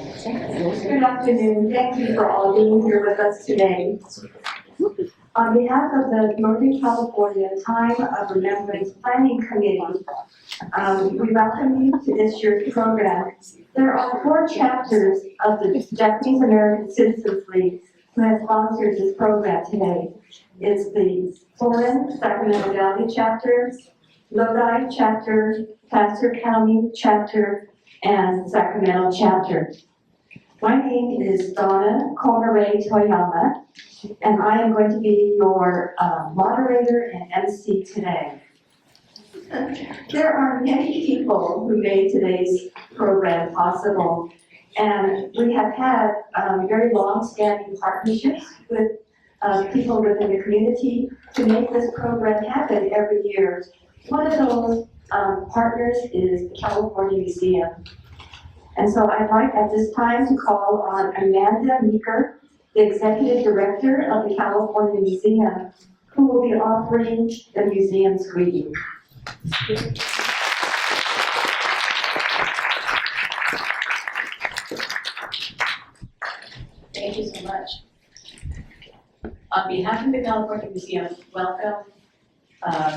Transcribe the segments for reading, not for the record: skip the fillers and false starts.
Good afternoon. Thank you for all being here with us today. On behalf of the Northern California Time of Remembrance Planning Committee, we welcome you to this year's program. There are 4 chapters of the Japanese American Citizens League who has sponsored this program today. It's the Florin-Sacramento Valley chapter, Lodi chapter, Placer County chapter, and Sacramento chapter. My name is Donna Komaray Toyama, and I am going to be your moderator and MC today. There are many people who made today's program possible, and we have had very long-standing partnerships with people within the community to make this program happen every year. One of those partners is the California Museum. And so I'd like at this time to call on Amanda Meeker, the Executive Director of the California Museum, who will be offering the museum's greeting. Thank you so much. On behalf of the California Museum, welcome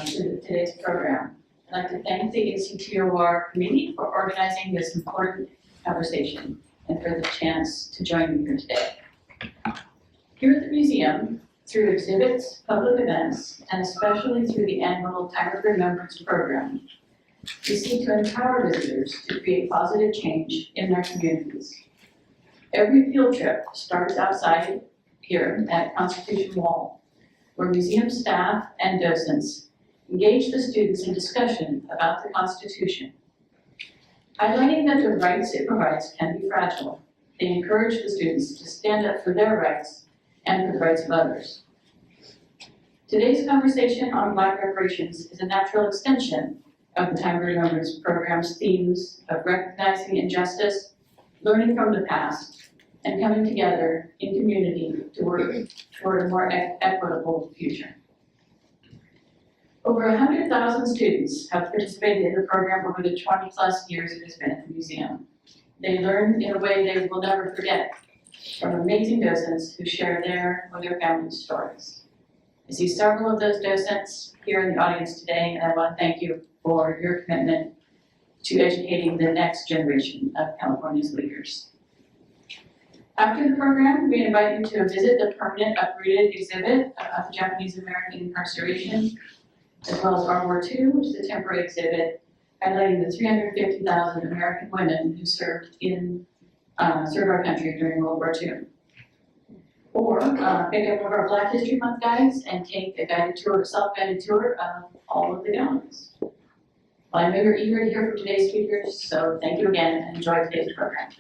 to today's program. I'd like to thank the NCTOR committee for organizing this important conversation and for the chance to join you here today. Here at the museum, through exhibits, public events, and especially through the annual Time of Remembrance program, we seek to empower visitors to create positive change in their communities. Every field trip starts outside here at Constitution Wall, where museum staff and docents engage the students in discussion about the Constitution. Highlighting that the rights it provides can be fragile, they encourage the students to stand up for their rights and for the rights of others. Today's conversation on Black reparations is a natural extension of the Time of Remembrance program's themes of recognizing injustice, learning from the past, and coming together in community to work toward a more equitable future. Over 100,000 students have participated in the program over the 20+ years it has been at the museum. They learn in a way they will never forget from amazing docents who share their or their family's stories. I see several of those docents here in the audience today, and I want to thank you for your commitment to educating the next generation of California's leaders. After the program, we invite you to visit the permanent uprooted exhibit of Japanese American incarceration, as well as World War II, which is a temporary exhibit highlighting the 350,000 American women who served our country during World War II. Or pick up one of our Black History Month guides and take a guided tour, self-guided tour of all of the galleries. Well, I'm eager to hear from today's speakers, so thank you again and enjoy today's program.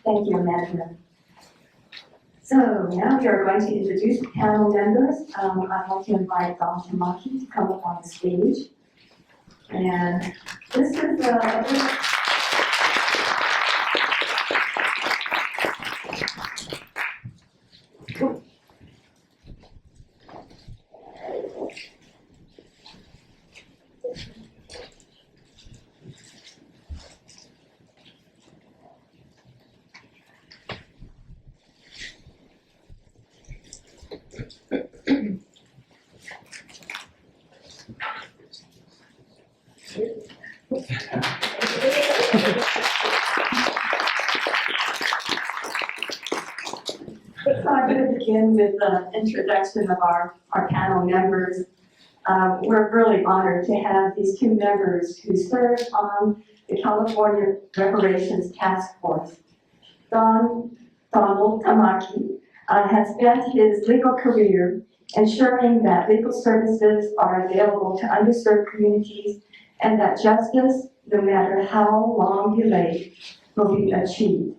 Thank you, Amanda. So now we are going to introduce the panel members. I'd like to invite Don Tamaki to come up on the stage. And this is So I'm going to begin with the introduction of our panel members. We're really honored to have these 2 members who served on the California Reparations Task Force. Donald Tamaki has spent his legal career ensuring that legal services are available to underserved communities and that justice, no matter how long delayed, will be achieved.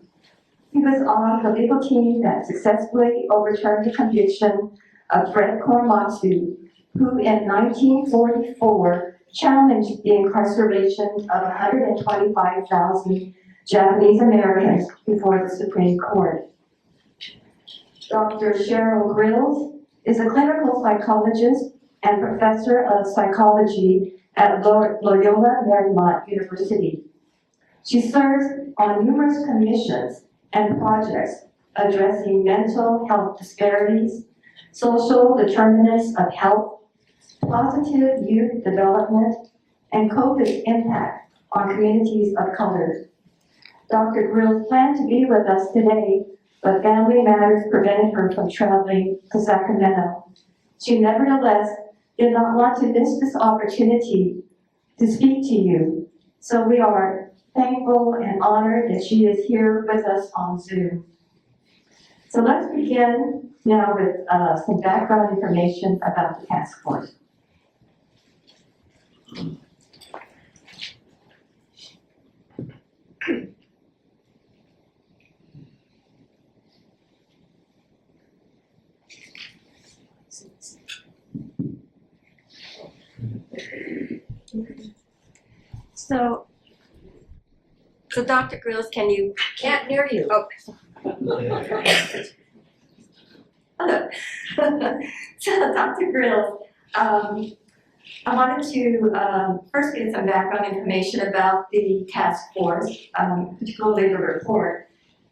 He was on the legal team that successfully overturned the conviction of Fred Korematsu, who in 1944 challenged the incarceration of 125,000 Japanese Americans before the Supreme Court. Dr. Cheryl Grills is a clinical psychologist and professor of psychology at Loyola Marymont University. She serves on numerous commissions and projects addressing mental health disparities, social determinants of health, positive youth development, and COVID's impact on communities of color. Dr. Grills planned to be with us today, but family matters prevented her from traveling to Sacramento. She nevertheless did not want to miss this opportunity to speak to you. So we are thankful and honored that she is here with us on Zoom. So let's begin now with some background information about the task force. So Dr. Grills, can't hear you. Oh. Hello. So Dr. Grills, I wanted to first get some background information about the task force, particularly the report.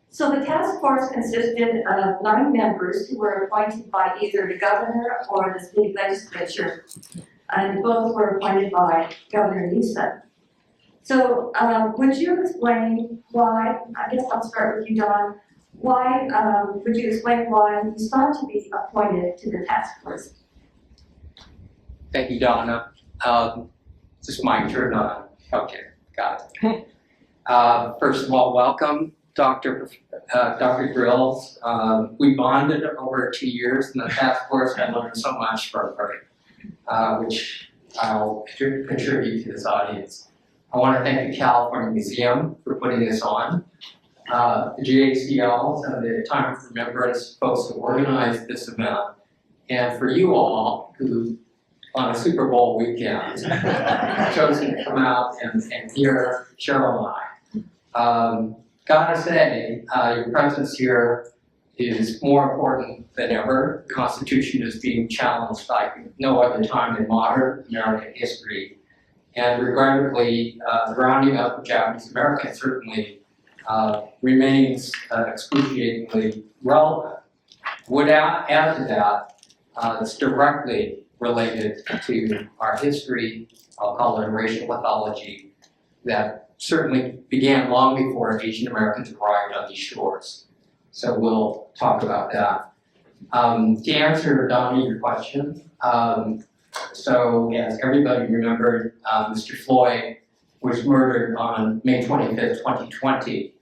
So the task force consisted of 9 members who were appointed by either the governor or the state legislature, and both were appointed by Governor Newsom. So would you explain why, I guess I'll start with you, Don, why, would you explain why you sought to be appointed to the task force? Thank you, Donna. This is my turn on. Okay, got it. First of all, welcome, Dr. Grills. We bonded over 2 years in the task force. I learned so much from her, which I'll contribute to this audience. I want to thank the California Museum for putting this on. The JACL and the Time of Remembrance folks who organized this event, and for you all who, on a Super Bowl weekend, chosen to come out and hear Cheryl and I. Gotta say, your presence here is more important than ever. The Constitution is being challenged like no other time in modern American history. And regrettably, the rounding up of Japanese Americans certainly remains excruciatingly relevant. Would add to that, it's directly related to our history, I'll call it a racial pathology, that certainly began long before Asian Americans arrived on these shores. So we'll talk about that. To answer, Donnie, your question, so as everybody remembered, Mr. Floyd was murdered on May 25th, 2020.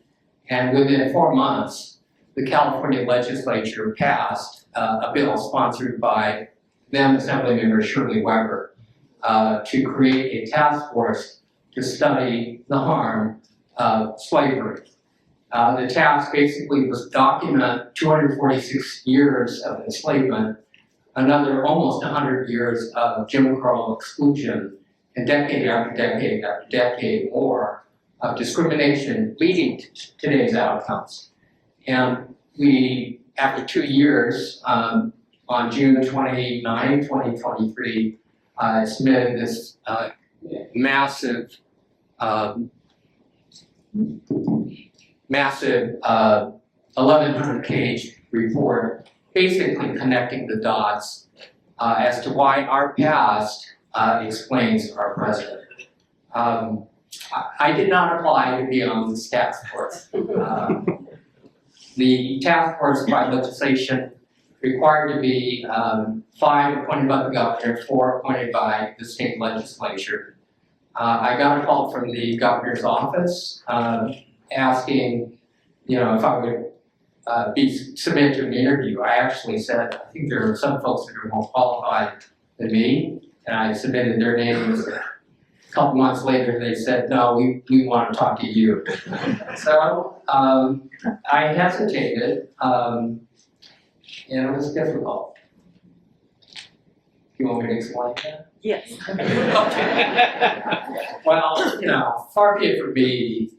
And within 4 months, the California legislature passed a bill sponsored by then Assemblymember Shirley Weber to create a task force to study the harm of slavery. The task basically was document 246 years of enslavement, another almost 100 years of Jim Crow exclusion, and decade after decade after decade more of discrimination leading to today's outcomes. And we, after 2 years, on June 29, 2023, submitted this massive 1,100-page report, basically connecting the dots as to why our past explains our present. I did not apply to be on this task force. The task force by legislation required to be 5 appointed by the governor, 4 appointed by the state legislature. I got a call from the governor's office asking, if I would be submitted to an interview. I actually said, I think there are some folks that are more qualified than me, and I submitted their names. A couple months later, they said, no, we want to talk to you. So I hesitated, and it was difficult. You want me to explain that? Yes. Okay. Well, far be it from me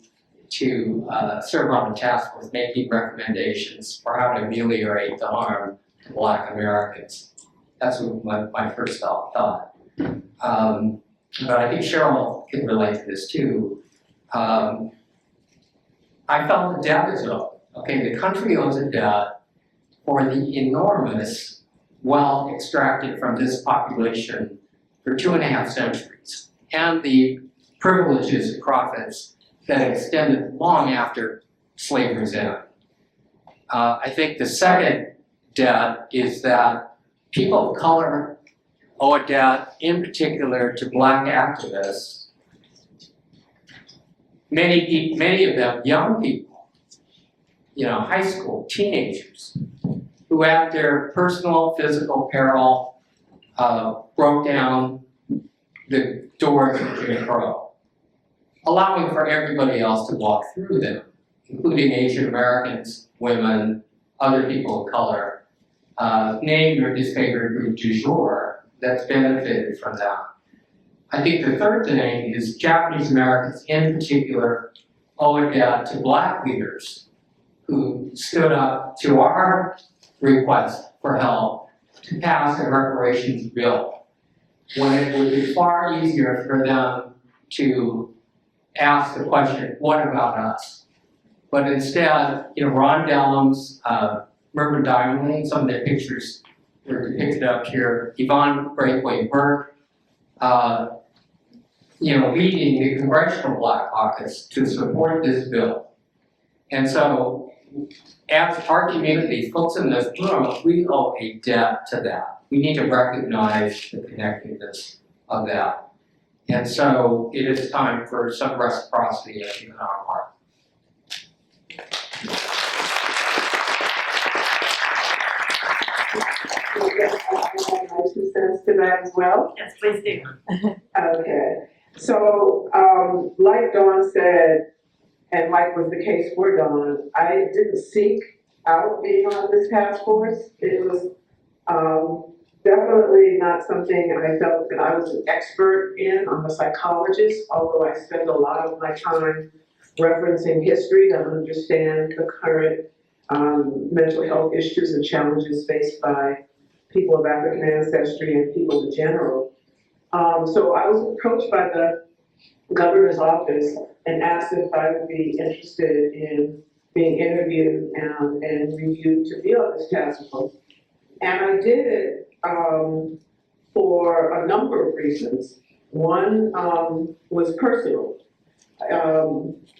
to serve on a task force making recommendations for how to ameliorate the harm to Black Americans. That's what my first thought. but I think Cheryl can relate to this too. I felt the debt is owed. Okay, the country owes a debt for the enormous wealth extracted from this population for 2.5 centuries, and the privileges and profits that extended long after slavery's end. I think the second debt is that people of color owe a debt, in particular to Black activists, many of them young people, high school, teenagers, who at their personal physical peril broke down the doors of Jim Crow, allowing for everybody else to walk through them, including Asian Americans, women, other people of color, named or disfavored group du jour that's benefited from that. I think the third thing is Japanese Americans in particular owe a debt to Black leaders who stood up to our request for help to pass a reparations bill, when it would be far easier for them to ask the question, what about us? But instead, Ron Dellums, Mervyn Diamond, some of their pictures were depicted up here, Yvonne Braithwaite Burke, leading the Congressional Black Caucus to support this bill. And so, as our community, folks in this room, we owe a debt to that. We need to recognize the connectedness of that. And so, it is time for some reciprocity in our part. My 2 cents to that as well. Yes, please do. Okay, so like Dawn said, and like was the case for Dawn, I didn't seek out being on this task force. It was definitely not something I felt that I was an expert in. I'm a psychologist, although I spend a lot of my time referencing history to understand the current mental health issues and challenges faced by people of African ancestry and people in general. So I was approached by the governor's office and asked if I would be interested in being interviewed and reviewed to be on this task force. And I did it for a number of reasons. One was personal.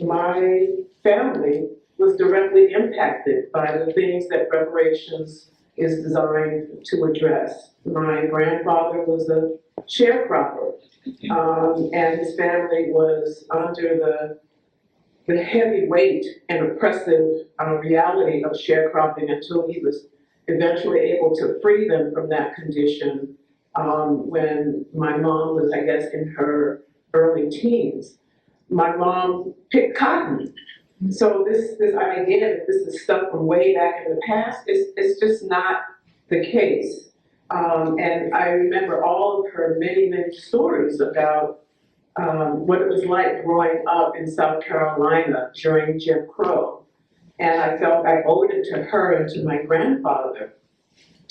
My family was directly impacted by the things that reparations is designed to address. My grandfather was a sharecropper, and his family was under the heavy weight and oppressive reality of sharecropping until he was eventually able to free them from that condition when my mom was, I guess, in her early teens. My mom picked cotton. So this again, this is stuff from way back in the past. It's just not the case. And I remember all of her many, many stories about what it was like growing up in South Carolina during Jim Crow. And I felt I owed it to her and to my grandfather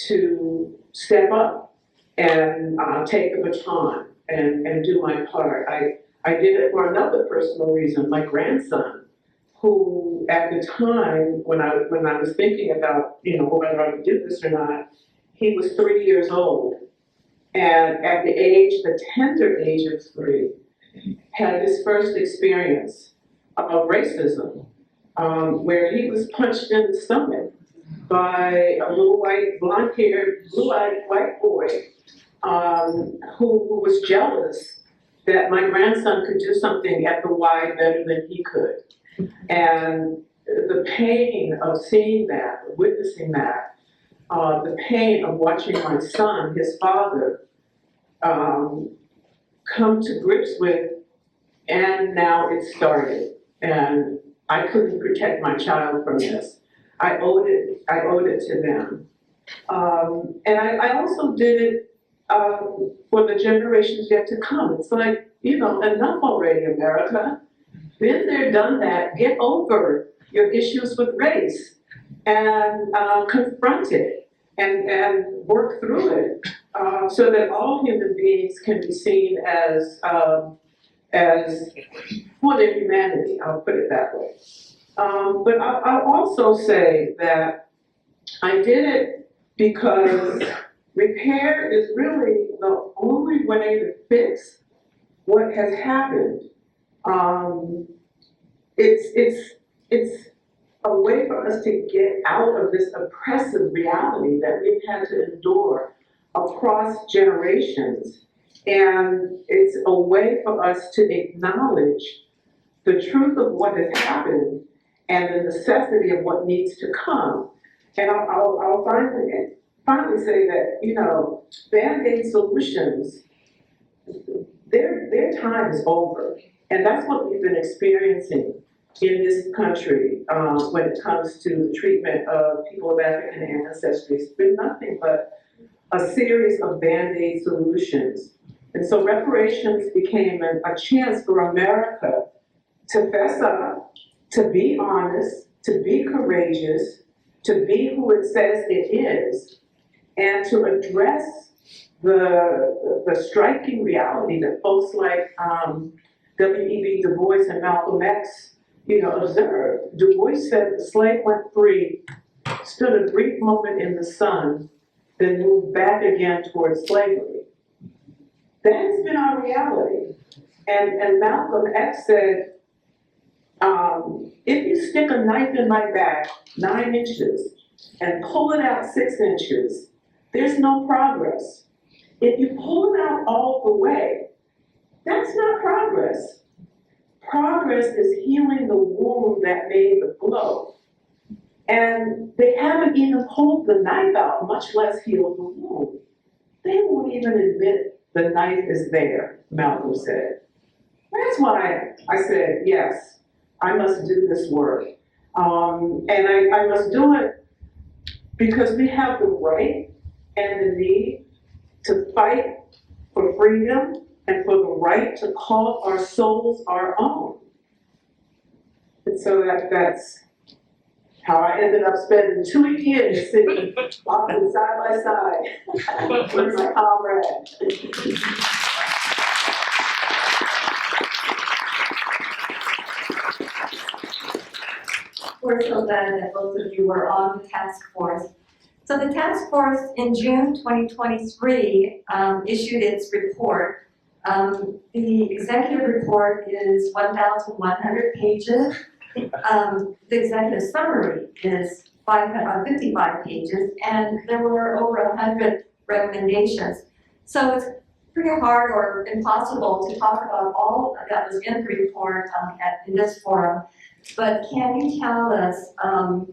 to step up and take the baton and do my part. I did it for another personal reason. My grandson, who at the time when I was thinking about whether I would do this or not, he was 3 years old, and at the tender age of 3, had his first experience of racism, where he was punched in the stomach by a little white, blonde-haired, blue-eyed white boy who was jealous that my grandson could do something at the Y better than he could. And the pain of seeing that, witnessing that, the pain of watching my son, his father, come to grips with, and now it started. And I couldn't protect my child from this. I owed it to them. And I also did it for the generations yet to come. It's like, enough already, America. Been there, done that. Get over your issues with race and confront it. and work through it so that all human beings can be seen as for their humanity, I'll put it that way. But I'll also say that I did it because repair is really the only way to fix what has happened. It's a way for us to get out of this oppressive reality that we've had to endure across generations. And it's a way for us to acknowledge the truth of what has happened and the necessity of what needs to come. And I'll finally say that, you know, Band-Aid solutions, their time is over. And that's what we've been experiencing in this country when it comes to the treatment of people of African ancestry. It's been nothing but a series of Band-Aid solutions. And so reparations became a chance for America to fess up, to be honest, to be courageous, to be who it says it is, and to address the striking reality that folks like W.E.B. Du Bois and Malcolm X, you know, observed. Du Bois said the slave went free, stood a brief moment in the sun, then moved back again towards slavery. That has been our reality. And Malcolm X said, if you stick a knife in my back 9 inches and pull it out 6 inches, there's no progress. If you pull it out all the way, that's not progress. Progress is healing the wound that made the blow. And they haven't even pulled the knife out, much less healed the wound. They won't even admit the knife is there, Malcolm said. That's why I said, yes, I must do this work. And I must do it because we have the right and the need to fight for freedom and for the right to call our souls our own. And so that's how I ended up spending 2 years sitting often side by side with my comrade. We're so glad that both of you were on the task force. So the task force in June 2023 issued its report. The executive report is 1,100 pages. The executive summary is 55 pages, and there were over 100 recommendations. So it's pretty hard or impossible to talk about all that was in the report in this forum. But can you tell us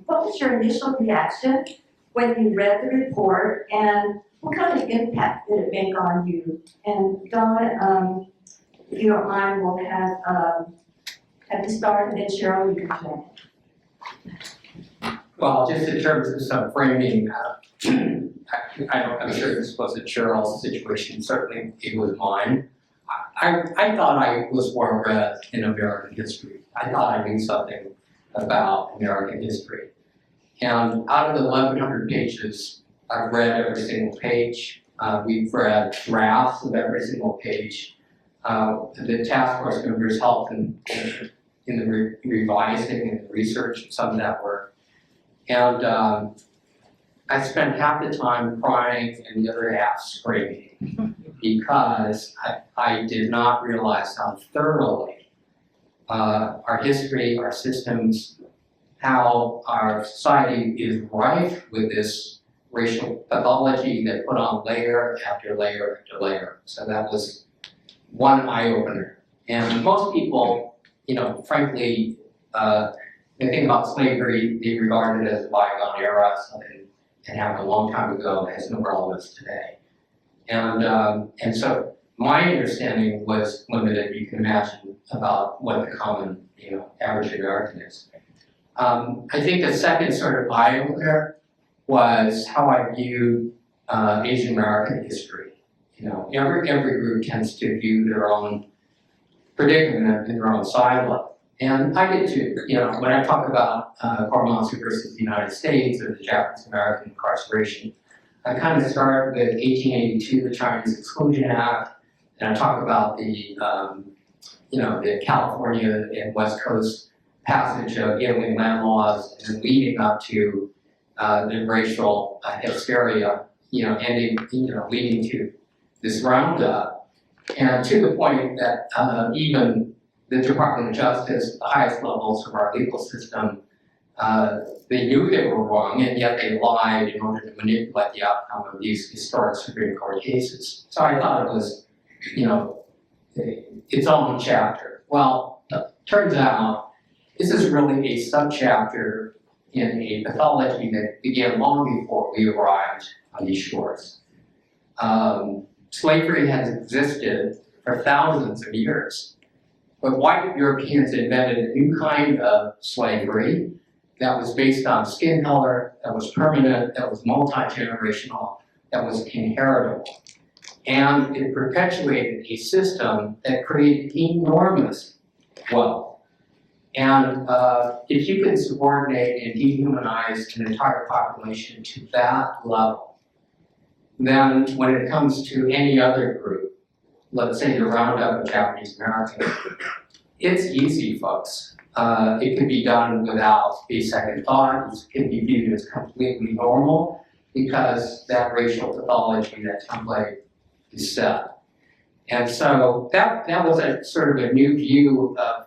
what was your initial reaction when you read the report, and what kind of impact did it make on you? And Donna, if you don't mind, we'll have you start, and then Cheryl, you can join. Well, just in terms of some framing, I'm sure this wasn't Cheryl's situation, certainly it was mine. I thought I was well read in American history. I thought I knew something about American history. And out of the 1,100 pages, I've read every single page. We've read drafts of every single page. The task force members helped in the revising and the research of some of that work. And I spent half the time crying and the other half screaming because I did not realize how thoroughly our history, our systems, how our society is rife with this racial pathology that put on layer after layer after layer. So that was one eye-opener. And most people, you know, frankly, they think about slavery, they regard it as a bygone era, something that happened a long time ago that has no relevance today. And so my understanding was limited, you can imagine, about what the common, you know, average American is. I think the second sort of eye-opener was how I viewed Asian American history. You know, every group tends to view their own predicament in their own silo. And I did too. You know, when I talk about Cormorant versus the United States or the Japanese American incarceration, I kind of start with 1882, the Chinese Exclusion Act, and I talk about the, the California and West Coast passage of alien land laws and leading up to the racial hysteria, ending, leading to this roundup. And to the point that even the Department of Justice, the highest levels of our legal system, they knew they were wrong, and yet they lied in order to manipulate the outcome of these historic Supreme Court cases. So I thought it was, its own chapter. Well, turns out this is really a subchapter in a pathology that began long before we arrived on these shores. Slavery has existed for thousands of years, but white Europeans invented a new kind of slavery that was based on skin color, that was permanent, that was multi-generational, that was inheritable. And it perpetuated a system that created enormous wealth. And if you can subordinate and dehumanize an entire population to that level, then when it comes to any other group, let's say the roundup of Japanese Americans, it's easy, folks. It can be done without a second thought. It can be viewed as completely normal because that racial pathology, that template is set. And so that was a sort of a new view of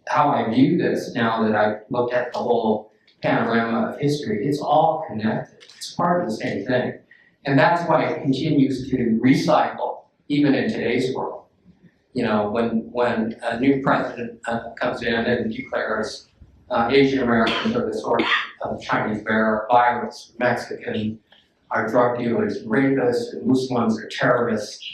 how I view this now that I've looked at the whole panorama of history. It's all connected. It's part of the same thing. And that's why it continues to recycle, even in today's world. When a new president comes in and declares Asian Americans are the source of Chinese virus, Mexican are drug dealers and rapists, and Muslims are terrorists,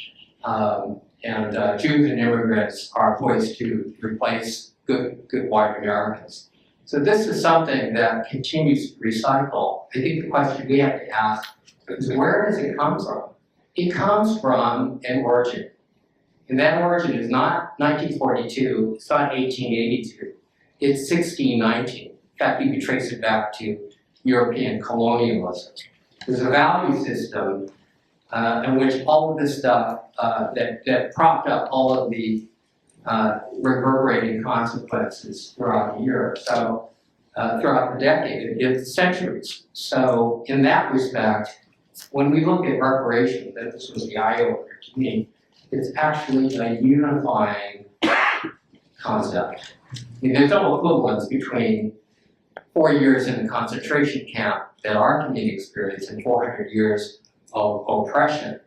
and Jews and immigrants are poised to replace good white Americans. So this is something that continues to recycle. I think the question we have to ask is, where does it come from? It comes from an origin. And that origin is not 1942, it's not 1882, it's 1619. In fact, you can trace it back to European colonialism. There's a value system in which all of this stuff that propped up all of the reverberating consequences throughout the year, so throughout the decade, the centuries. So in that respect, when we look at reparations, and this was the eye-opener to me, it's actually a unifying concept. There's no equivalence between 4 years in a concentration camp that our community experienced and 400 years of oppression.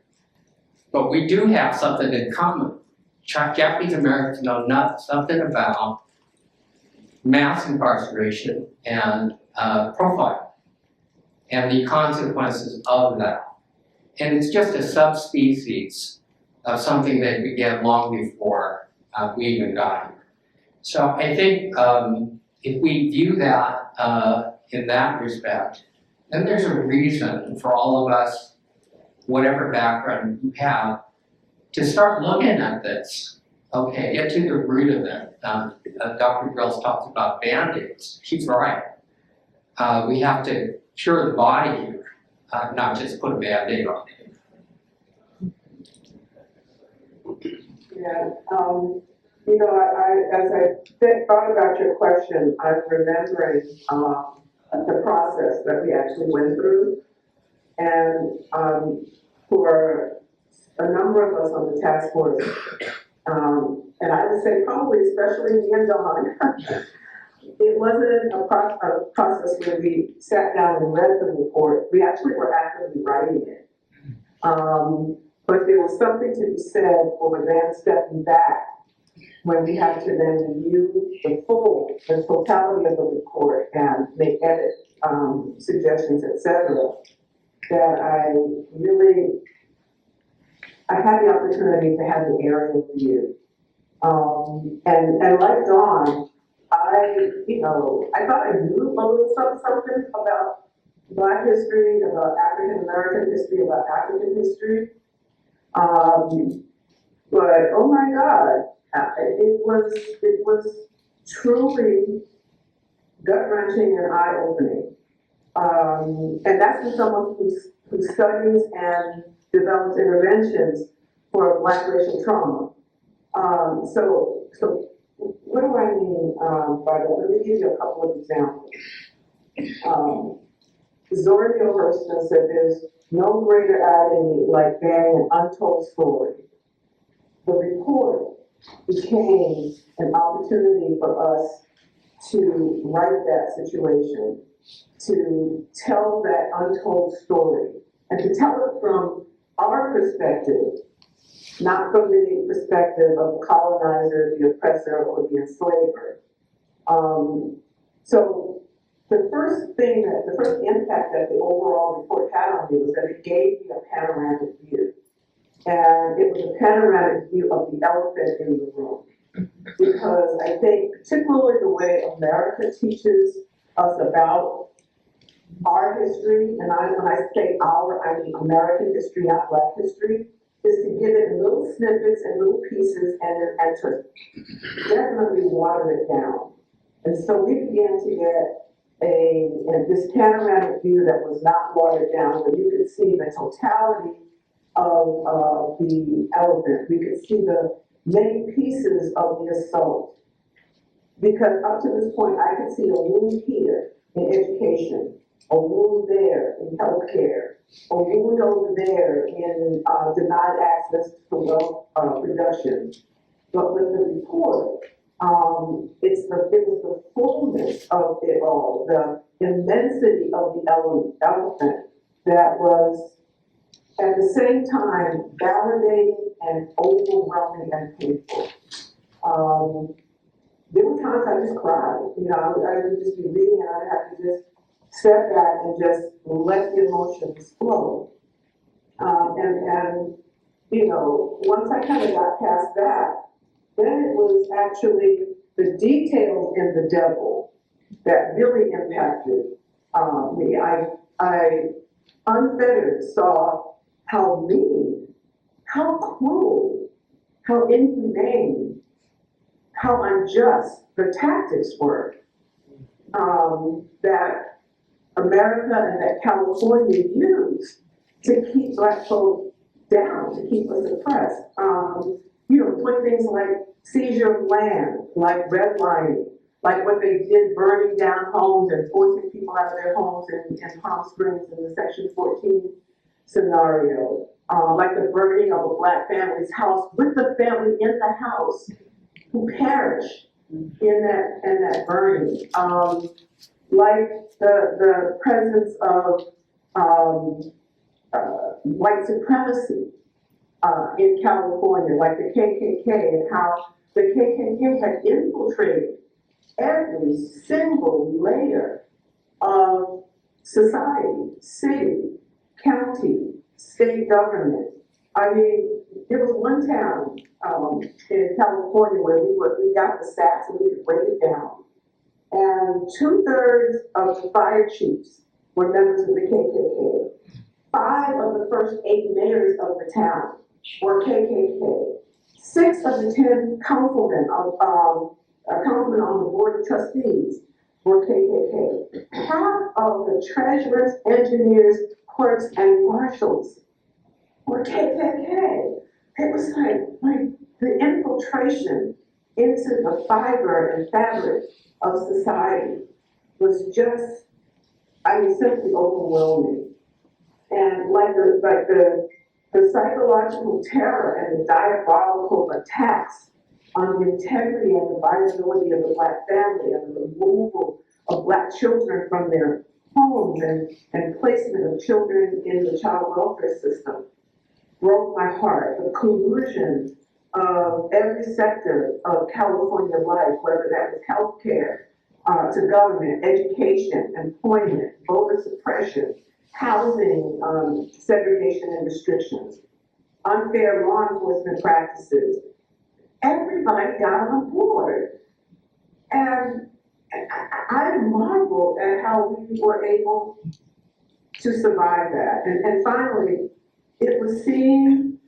But we do have something in common. Japanese Americans know something about mass incarceration and profiling and the consequences of that. And it's just a subspecies of something that began long before we even got here. So I think if we view that in that respect, then there's a reason for all of us, whatever background you have, to start looking at this. Okay, get to the root of it. Dr. Grills talked about Band-Aids. She's right. We have to cure the body here, not just put a Band-Aid on it. Yeah, as I thought about your question, I'm remembering the process that we actually went through. And for a number of us on the task force, and I would say probably especially me and Dawn, it wasn't a process where we sat down and read the report. We actually were actively writing it. But there was something to be said for then stepping back when we had to then review the totality of the report and make edit suggestions, etc. That I had the opportunity to have the aerial view. And like Dawn, I thought I knew a little something about Black history, about African American history, about African history. But oh my God, it was truly gut-wrenching and eye-opening. And that's from someone who studies and develops interventions for Black racial trauma. So what do I mean by that? Let me give you a couple of examples. Zora Neale Hurston said there's no greater agony like bearing an untold story. The report became an opportunity for us to write that situation, to tell that untold story, and to tell it from our perspective, not from the perspective of the colonizer, the oppressor, or the enslaver. So the first impact that the overall report had on me was that it gave me a panoramic view. And it was a panoramic view of the elephant in the room. Because I think particularly the way America teaches us about our history, and when I say our, I mean American history, not Black history, is to give it little snippets and little pieces and to definitely water it down. And so we began to get this panoramic view that was not watered down, where you could see the totality of the elephant. We could see the many pieces of the assault. Because up to this point, I could see a wound here in education, a wound there in healthcare, a wound over there in denied access to wealth production. But with the report, it was the fullness of it all, the immensity of the elephant that was at the same time validating and overwhelming and painful. There were times I just cried. I would just be reading and I'd have to just step back and just let the emotions flow. Once I kind of got past that, then it was actually the details in the devil that really impacted me. I unfettered saw how mean, how cruel, how inhumane, how unjust the tactics were that America and that California used to keep Black folk down, to keep us oppressed. Doing things like seizure of land, like redlining, like what they did, burning down homes and forcing people out of their homes in Palm Springs in the Section 14 scenario, like the burning of a Black family's house with the family in the house who perished in that burning, like the presence of white supremacy in California, like the KKK, and how the KKK had infiltrated every single layer of society, city, county, state government. I mean, there was one town in California where we got the stats and we could break it down. And 2/3 of the fire chiefs were members of the KKK. 5 of the first 8 mayors of the town were KKK. 6 of the 10 councilmen on the board of trustees were KKK. Half of the treasurers, engineers, clerks, and marshals were KKK. It was like the infiltration into the fiber and fabric of society was just, simply overwhelming. And the psychological terror and the diabolical attacks on the integrity and the viability of the Black family and the removal of Black children from their homes and placement of children in the child welfare system broke my heart. The collusion of every sector of California life, whether that was healthcare, to government, education, employment, voter suppression, housing, segregation and restrictions, unfair law enforcement practices. Everybody got on board. And I marveled at how we were able to survive that. And finally, it was seeing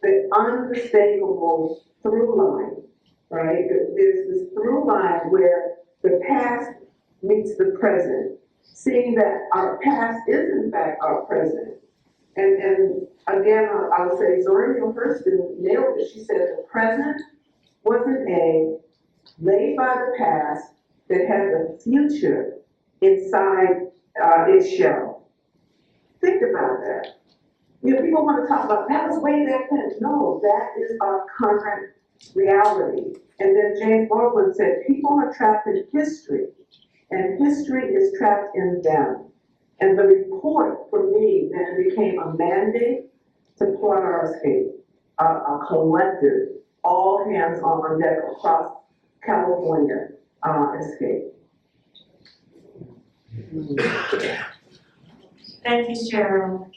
the unmistakable through line, right? There's this through line where the past meets the present, seeing that our past is in fact our present, again, I would say Zora Neale Hurston nailed it. She said the present was an egg laid by the past that had the future inside its shell. Think about that. You know, people want to talk about, that was way back then. No, that is our current reality. And then James Baldwin said, people are trapped in history, and history is trapped in them. And the report for me then became a mandate to plot our escape, a collective, all hands on deck across California escape. Thank you, Cheryl.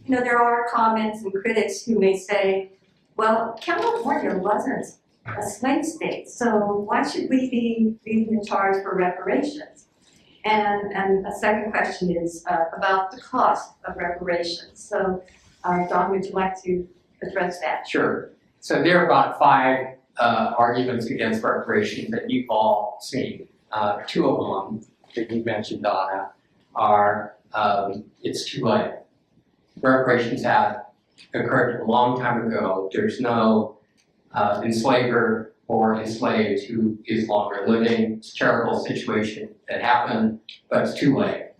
You know, there are comments and critics who may say, well, California wasn't a slave state, so why should we be leading the charge for reparations? And a second question is about the cost of reparations. So, Don, would you like to address that? Sure. So there are about 5 arguments against reparations that you've all seen. 2 of them that you mentioned, Donna, are it's too late. Reparations have occurred a long time ago. There's no enslaver or enslaved who is longer living. It's a terrible situation that happened, but it's too late.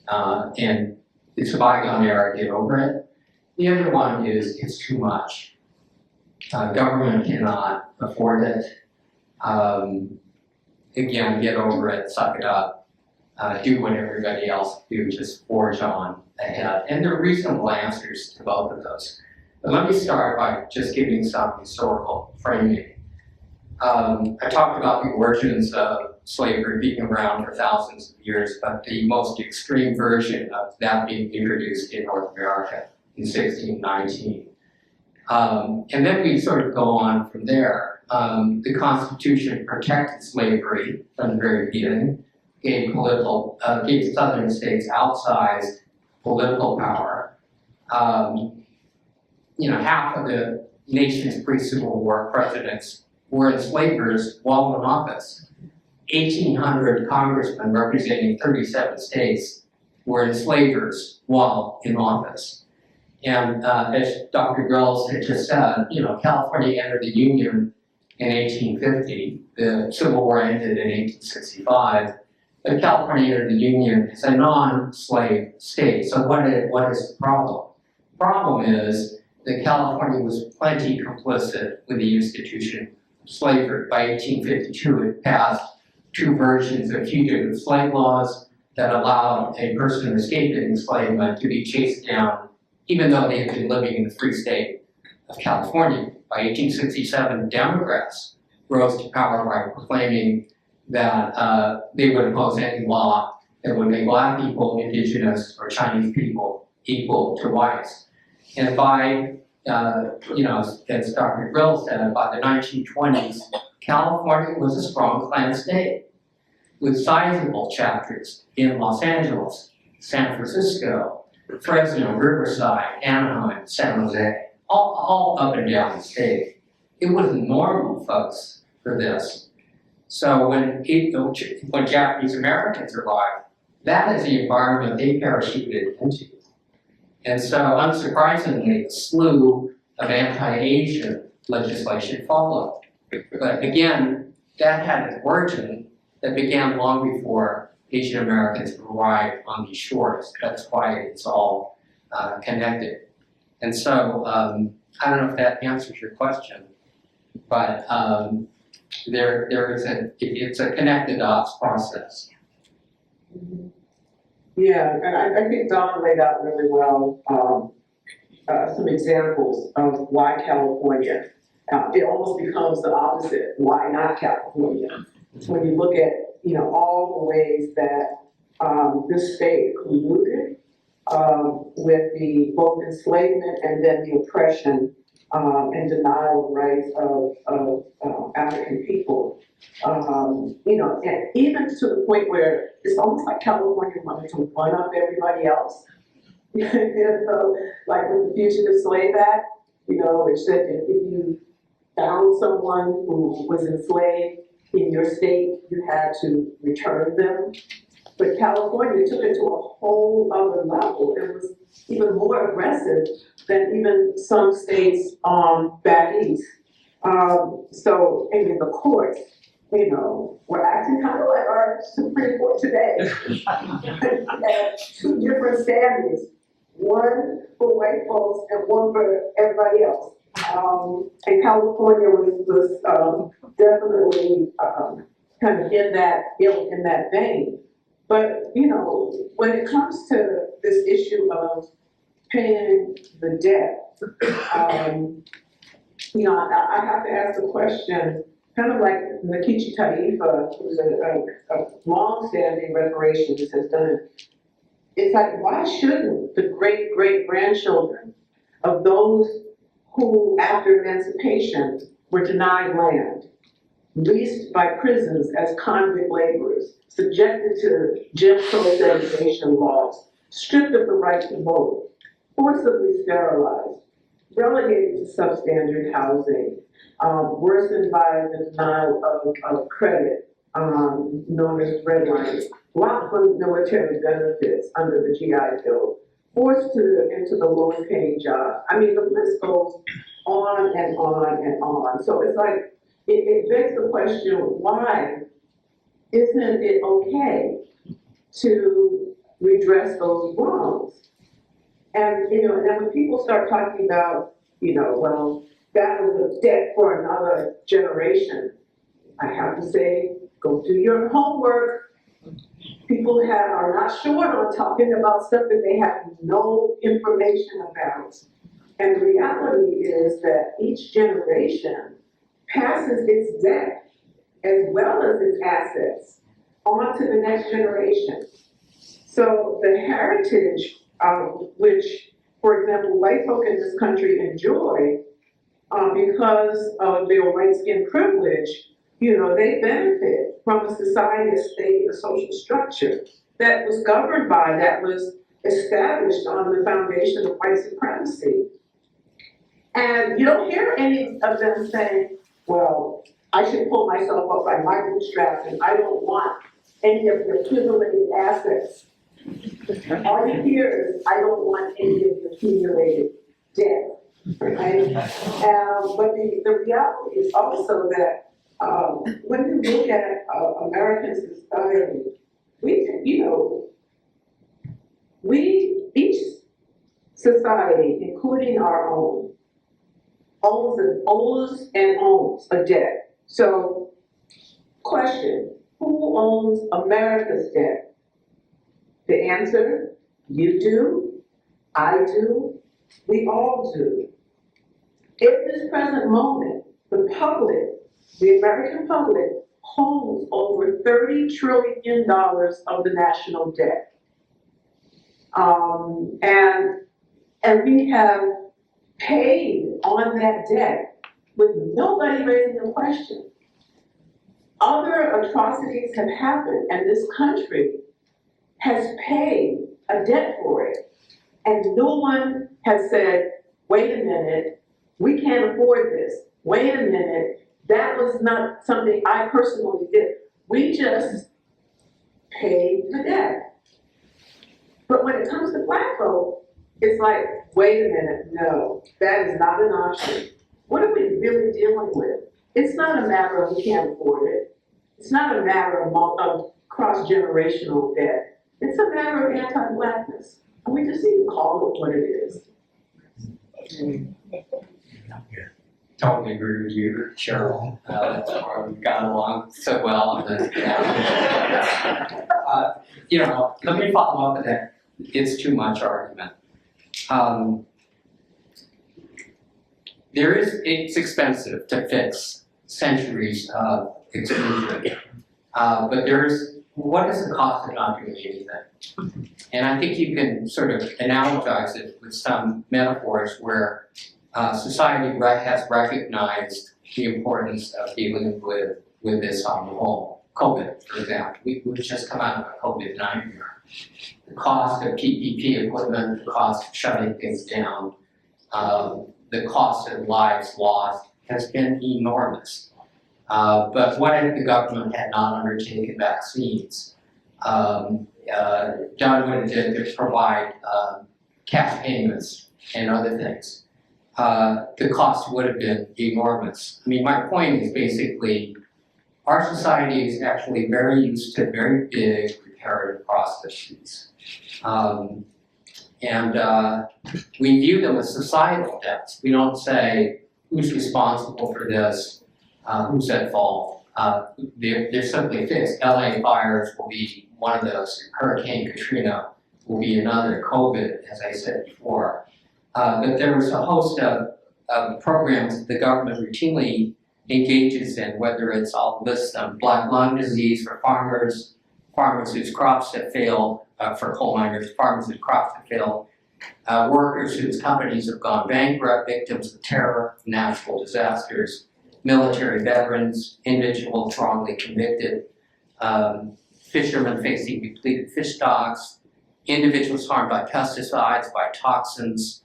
And it's a bygone era, get over it. The other one is it's too much. Government cannot afford it. Again, get over it, suck it up, do what everybody else do, just forge on ahead. And there are reasonable answers to both of those. But let me start by just giving some historical framing. I talked about the origins of slavery being around for thousands of years, but the most extreme version of that being introduced in North America in 1619. And then we sort of go on from there. The Constitution protected slavery from the very beginning, gave southern states outsized political power. You know, half of the nation's pre-Civil War presidents were enslavers while in office. 1,800 congressmen representing 37 states were enslavers while in office. And as Dr. Grills had just said, you know, California entered the Union in 1850. The Civil War ended in 1865. But California entered the Union as a non-slave state. So what is the problem? The problem is that California was plenty complicit with the institution of slavery. By 1852, it passed 2 versions of fugitive slave laws that allowed a person escaping enslavement to be chased down, even though they had been living in the free state of California. By 1867, Democrats rose to power by proclaiming that they would oppose any law that would make Black people, Indigenous, or Chinese people equal to whites. And by, you know, as Dr. Grill said, by the 1920s, California was a strong Klan state with sizable chapters in Los Angeles, San Francisco, Fresno, Riverside, Anaheim, San Jose, all up and down the state. It was normal, folks, for this. So when Japanese Americans arrived, that is the environment they parachuted into. And so, unsurprisingly, a slew of anti-Asian legislation followed. But again, that had an origin that began long before Asian Americans arrived on these shores. That's why it's all connected. And so, I don't know if that answers your question, but it's a connected dots process. Yeah, and I think Don laid out really well some examples of why California. It almost becomes the opposite. Why not California? When you look at, you know, all the ways that this state colluded with the both enslavement and then the oppression and denial of rights of African people. You know, and even to the point where it's almost like California wanted to one up everybody else. You know, like with the Fugitive Slave Act, you know, which said that if you found someone who was enslaved in your state, you had to return them. But California took it to a whole other level. It was even more aggressive than even some states back east. So, I mean, the courts, you know, were acting kind of like our Supreme Court today. At two different standards, one for white folks and one for everybody else. And California was definitely kind of in that vein. But, you know, when it comes to this issue of paying the debt, you know, I have to ask the question, kind of like Nkechi Taifa, who's a longstanding reparations has done. It's like, why shouldn't the great-great-grandchildren of those who, after emancipation, were denied land, leased by prisons as convict laborers, subjected to Jim Crow segregation laws, stripped of the right to vote, forcibly sterilized, relegated to substandard housing, worsened by the denial of credit, known as redlining, blocked from military benefits under the GI Bill, forced into the lowest paying job. I mean, the list goes on and on and on. So it's like, it begs the question, why isn't it okay to redress those wrongs? And, you know, and then when people start talking about, you know, well, that was a debt for another generation, I have to say, go do your homework. People are not short on talking about stuff that they have no information about. And the reality is that each generation passes its debt as well as its assets on to the next generation. So the heritage, which, for example, white folk in this country enjoy because of their white skin privilege, you know, they benefit from a society, a state, a social structure that was governed by, that was established on the foundation of white supremacy. And you don't hear any of them saying, well, I should pull myself up by my bootstraps and I don't want any of the accumulated assets. All you hear is, I don't want any of the accumulated debt. Right? But the reality is also that when you look at American society, each society, including our own, owes a debt. So, question, who owns America's debt? The answer, you do, I do, we all do. In this present moment, the public, the American public, holds over $30 trillion of the national debt. And we have paid on that debt with nobody raising a question. Other atrocities have happened, and this country has paid a debt for it. And no one has said, wait a minute, we can't afford this. Wait a minute, that was not something I personally did. We just paid the debt. But when it comes to Black folk, it's like, wait a minute, no, that is not an option. What are we really dealing with? It's not a matter of we can't afford it. It's not a matter of cross-generational debt. It's a matter of anti-Blackness. And we just need to call it what it is. Totally agree with you, Cheryl. We've gotten along so well. You know, let me follow up with that. It's too much argument. It's expensive to fix centuries of exclusion. But what is the cost of not doing anything? And I think you can sort of analogize it with some metaphors where society has recognized the importance of dealing with this on the whole. COVID, for example, we've just come out of a COVID nightmare. The cost of PPP equipment, the cost of shutting things down, the cost of lives lost has been enormous. But what if the government had not undertaken vaccines? done what it did to provide cash payments and other things, the cost would have been enormous. I mean, my point is basically, our society is actually very used to very big reparative processes. We view them as societal debts. We don't say, who's responsible for this, who's at fault. They're simply fixed. LA fires will be one of those. Hurricane Katrina will be another. COVID, as I said before. But there was a host of programs that the government routinely engages in, whether it's, I'll list them, black lung disease for farmers, farmers whose crops have failed, for coal miners, farmers whose crops have failed, workers whose companies have gone bankrupt, victims of terror, natural disasters, military veterans, individuals wrongly convicted, fishermen facing depleted fish stocks, individuals harmed by pesticides, by toxins,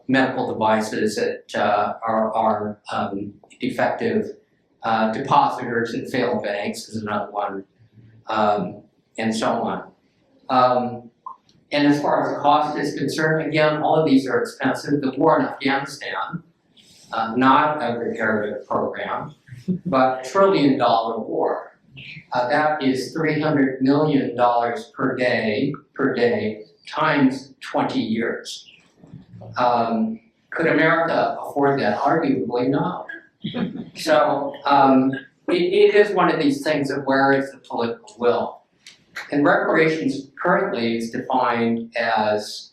medical devices that are defective, depositors in failed banks is another one, and so on. And as far as cost is concerned, again, all of these are expensive. The war in Afghanistan, not a reparative program, but $1 trillion war. That is $300 million per day, times 20 years. Could America afford that? Arguably no. So it is one of these things of where is the political will. And reparations currently is defined as,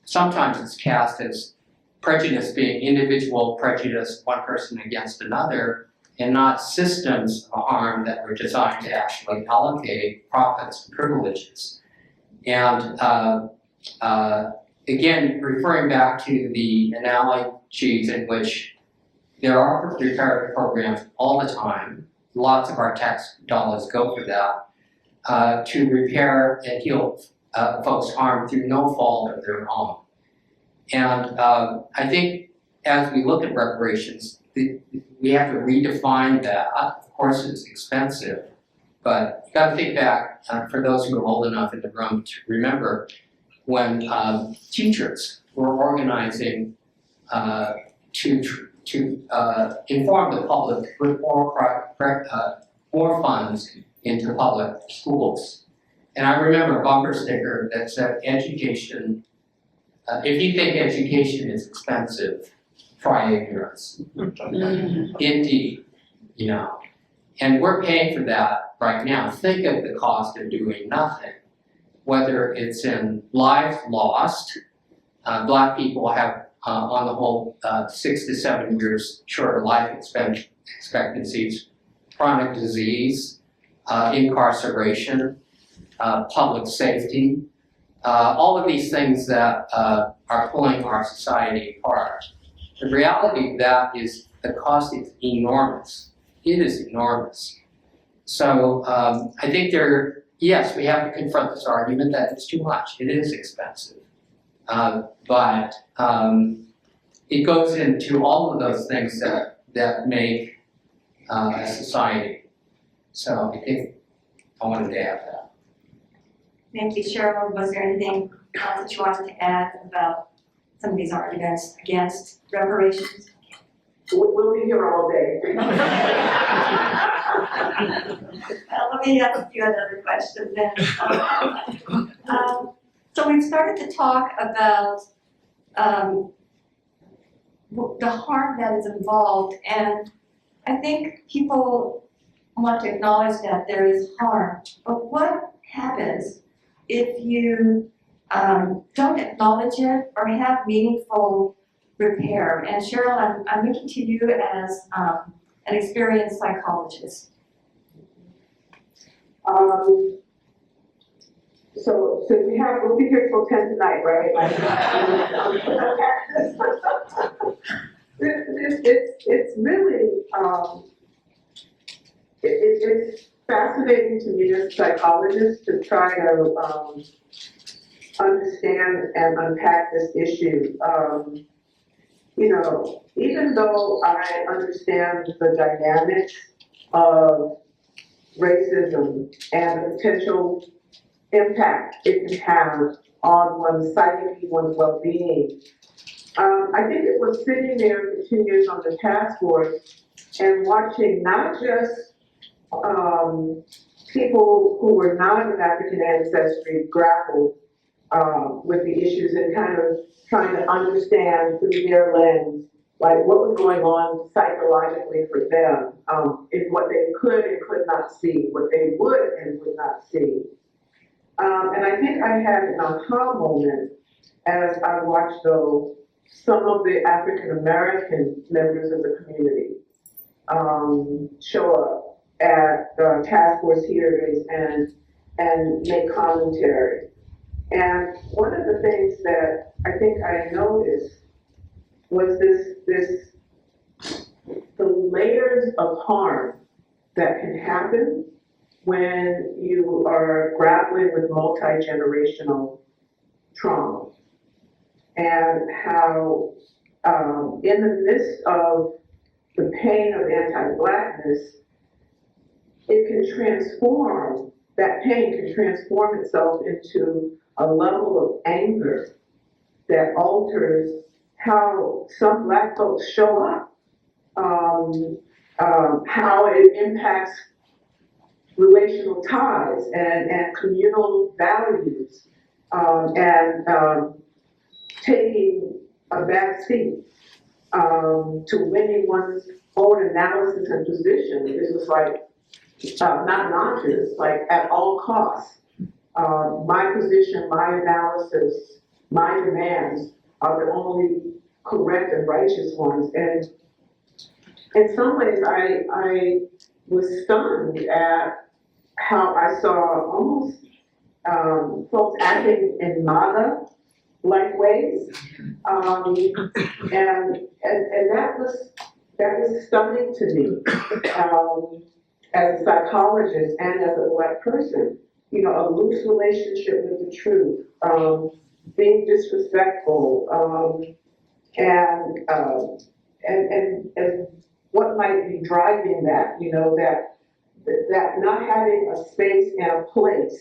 sometimes it's cast as prejudice being individual prejudice, one person against another, and not systems of harm that were designed to actually allocate profits and privileges. And again, referring back to the analogies in which there are reparative programs all the time, lots of our tax dollars go for that, to repair and heal folks harmed through no fault of their own. And I think as we look at reparations, we have to redefine that. Of course, it's expensive, but you got to think back, for those who are old enough in the room to remember, when teachers were organizing to inform the public to put more funds into public schools. And I remember a bumper sticker that said, education, if you think education is expensive, try ignorance. Indeed, you know. And we're paying for that right now. Think of the cost of doing nothing. Whether it's in lives lost, Black people have, on the whole, 6 to 7 years shorter life expectancies, chronic disease, incarceration, public safety, all of these things that are pulling our society apart. The reality of that is the cost is enormous. It is enormous. So I think yes, we have to confront this argument that it's too much. It is expensive. But it goes into all of those things that make a society. So I think I wanted to add that. Thank you, Cheryl. Was there anything that you wanted to add about some of these arguments against reparations? We'll be here all day. Let me ask you another question then. So we've started to talk about the harm that is involved, and I think people want to acknowledge that there is harm. But what happens if you don't acknowledge it or have meaningful repair? And Cheryl, I'm looking to you as an experienced psychologist. So we'll be here till 10 tonight, right? It's really, it's fascinating to me as a psychologist to try to understand and unpack this issue. You know, even though I understand the dynamics of racism and the potential impact it can have on one's psyche, one's well-being. I think it was sitting there for 2 years on the task force and watching not just people who were not of African ancestry grapple with the issues and kind of trying to understand through their lens, like what was going on psychologically for them, is what they could and could not see, what they would and would not see. And I think I had an aha moment as I watched, though, some of the African American members of the community show up at task force hearings and make commentary. And one of the things that I think I noticed was the layers of harm that can happen when you are grappling with multi-generational trauma, and how in the midst of the pain of anti-Blackness, it can transform, that pain can transform itself into a level of anger that alters how some Black folks show up, how it impacts relational ties and communal values, and taking a back seat to winning one's own analysis and position. This is like not notches, like at all costs. My position, my analysis, my demands are the only correct and righteous ones. And in some ways, I was stunned at how I saw almost folks acting in MAGA-like ways, and that was stunning to me as a psychologist and as a Black person. You know, a loose relationship with the truth, being disrespectful, and what might be driving that. You know, that not having a space and a place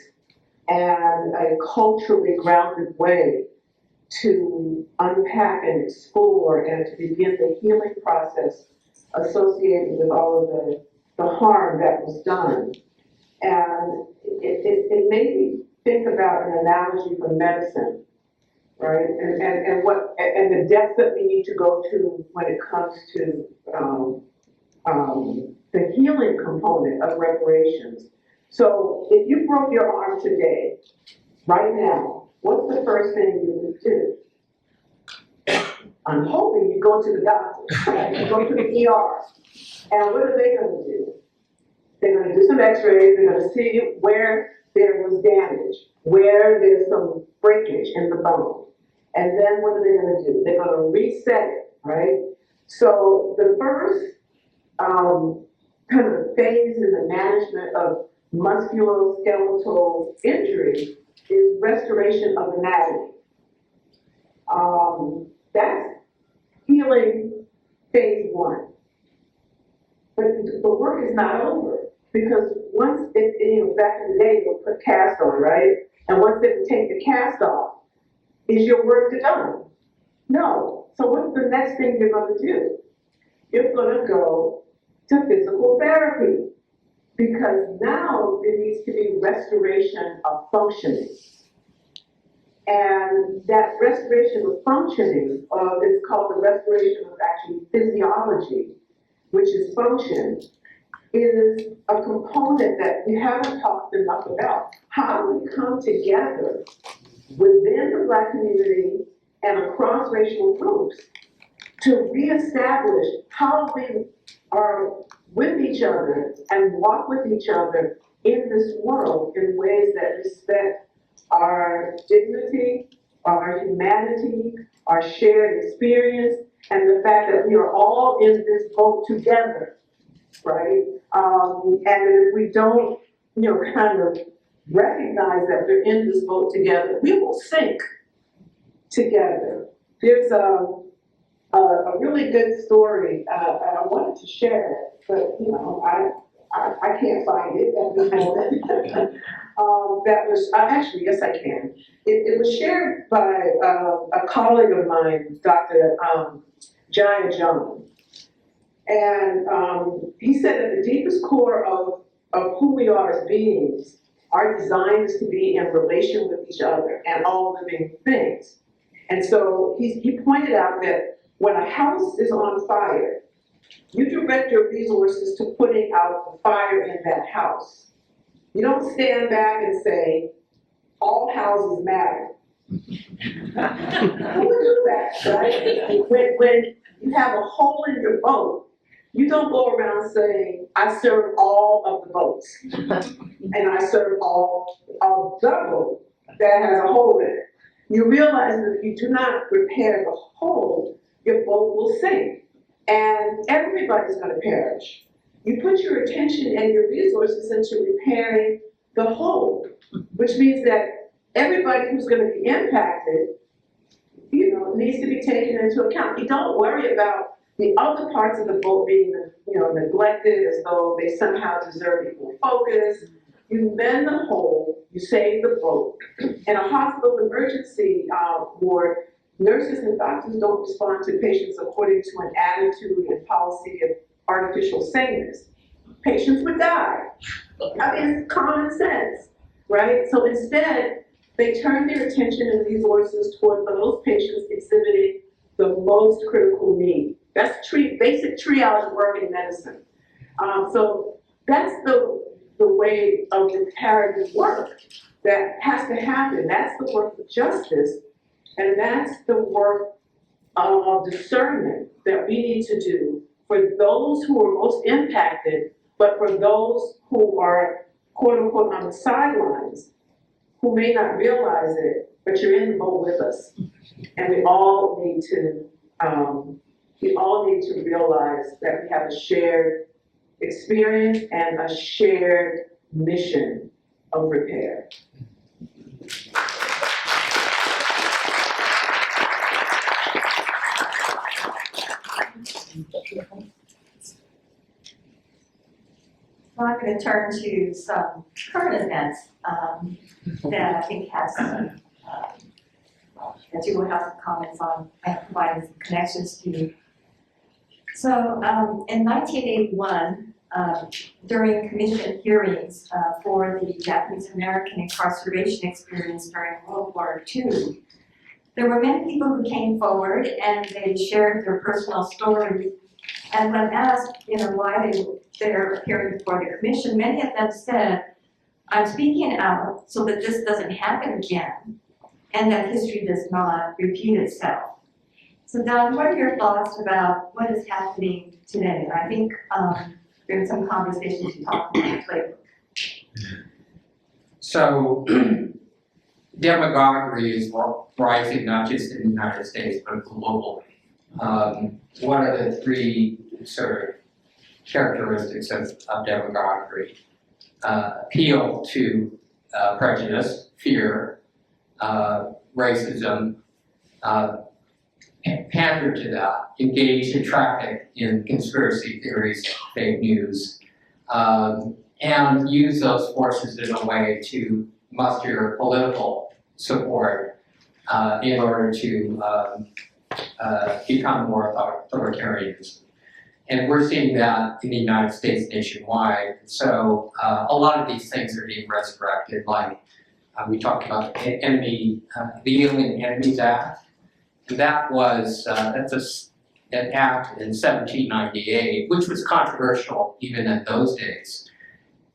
and a culturally grounded way to unpack and explore and to begin the healing process associated with all of the harm that was done. And it made me think about an analogy from medicine, right? And the depth that we need to go to when it comes to the healing component of reparations. So if you broke your arm today, right now, what's the first thing you would do? I'm hoping you go to the doctor, right? You go to the ER. And what are they going to do? They're going to do some x-rays, they're going to see where there was damage, where there's some breakage in the bone. And then what are they going to do? They're going to reset it, right? So the first kind of phase in the management of musculoskeletal injury is restoration of anatomy. That's healing phase one. But the work is not over, because once back in the day, they would put cast on, right? And once they would take the cast off, is your work done? No. So what's the next thing you're going to do? You're going to go to physical therapy, because now there needs to be restoration of functioning. And that restoration of functioning is called the restoration of actually physiology, which is function, is a component that we haven't talked enough about. How do we come together within the Black community and across racial groups to reestablish how we are with each other and walk with each other in this world in ways that respect our dignity, our humanity, our shared experience, and the fact that we are all in this boat together, right? And if we don't, kind of recognize that we're in this boat together, we will sink together. There's a really good story. I wanted to share it, but I can't find it at the moment. That was, actually, yes, I can. It was shared by a colleague of mine, Dr. Jaya John. And he said that the deepest core of who we are as beings, our design is to be in relation with each other and all living things. And so he pointed out that when a house is on fire, you direct your resources to putting out the fire in that house. You don't stand back and say, all houses matter. Who would do that, right? When you have a hole in your boat, you don't go around saying, I serve all of the boats. And I serve all of the boat that has a hole in it. You realize that if you do not repair the hole, your boat will sink. And everybody's going to perish. You put your attention and your resources into repairing the whole, which means that everybody who's going to be impacted, needs to be taken into account. You don't worry about the other parts of the boat being, neglected as though they somehow deserve equal focus. You mend the whole, you save the boat. In a hospital emergency ward, nurses and doctors don't respond to patients according to an attitude and policy of artificial sameness. Patients would die. I mean, it's common sense, right? So instead, they turn their attention and resources toward those patients exhibiting the most critical need. That's basic triage work in medicine. So that's the way of reparative work that has to happen. That's the work of justice. And that's the work of discernment that we need to do for those who are most impacted, but for those who are, quote unquote, on the sidelines, who may not realize it, but you're in the boat with us. And we all need to realize that we have a shared experience and a shared mission of repair. So I'm going to turn to some current events that I think has that you will have some comments on and provide some connections to. So in 1981, during commission hearings for the Japanese American incarceration experience during World War II, there were many people who came forward and they shared their personal stories. And when asked, why they're appearing before the commission, many of them said, I'm speaking out so that this doesn't happen again and that history does not repeat itself. So Don, what are your thoughts about what is happening today? I think there's some conversations you talked about later. So demagoguery is rising not just in the United States, but globally. What are the three sort of characteristics of demagoguery? Appeal to prejudice, fear, racism, pander to that, engage and traffic in conspiracy theories, fake news, and use those forces in a way to muster political support in order to become more authoritarian. And we're seeing that in the United States nationwide. So a lot of these things are being resurrected, like we talked about the Alien Enemies Act. And that was, that's an act in 1798, which was controversial even in those days,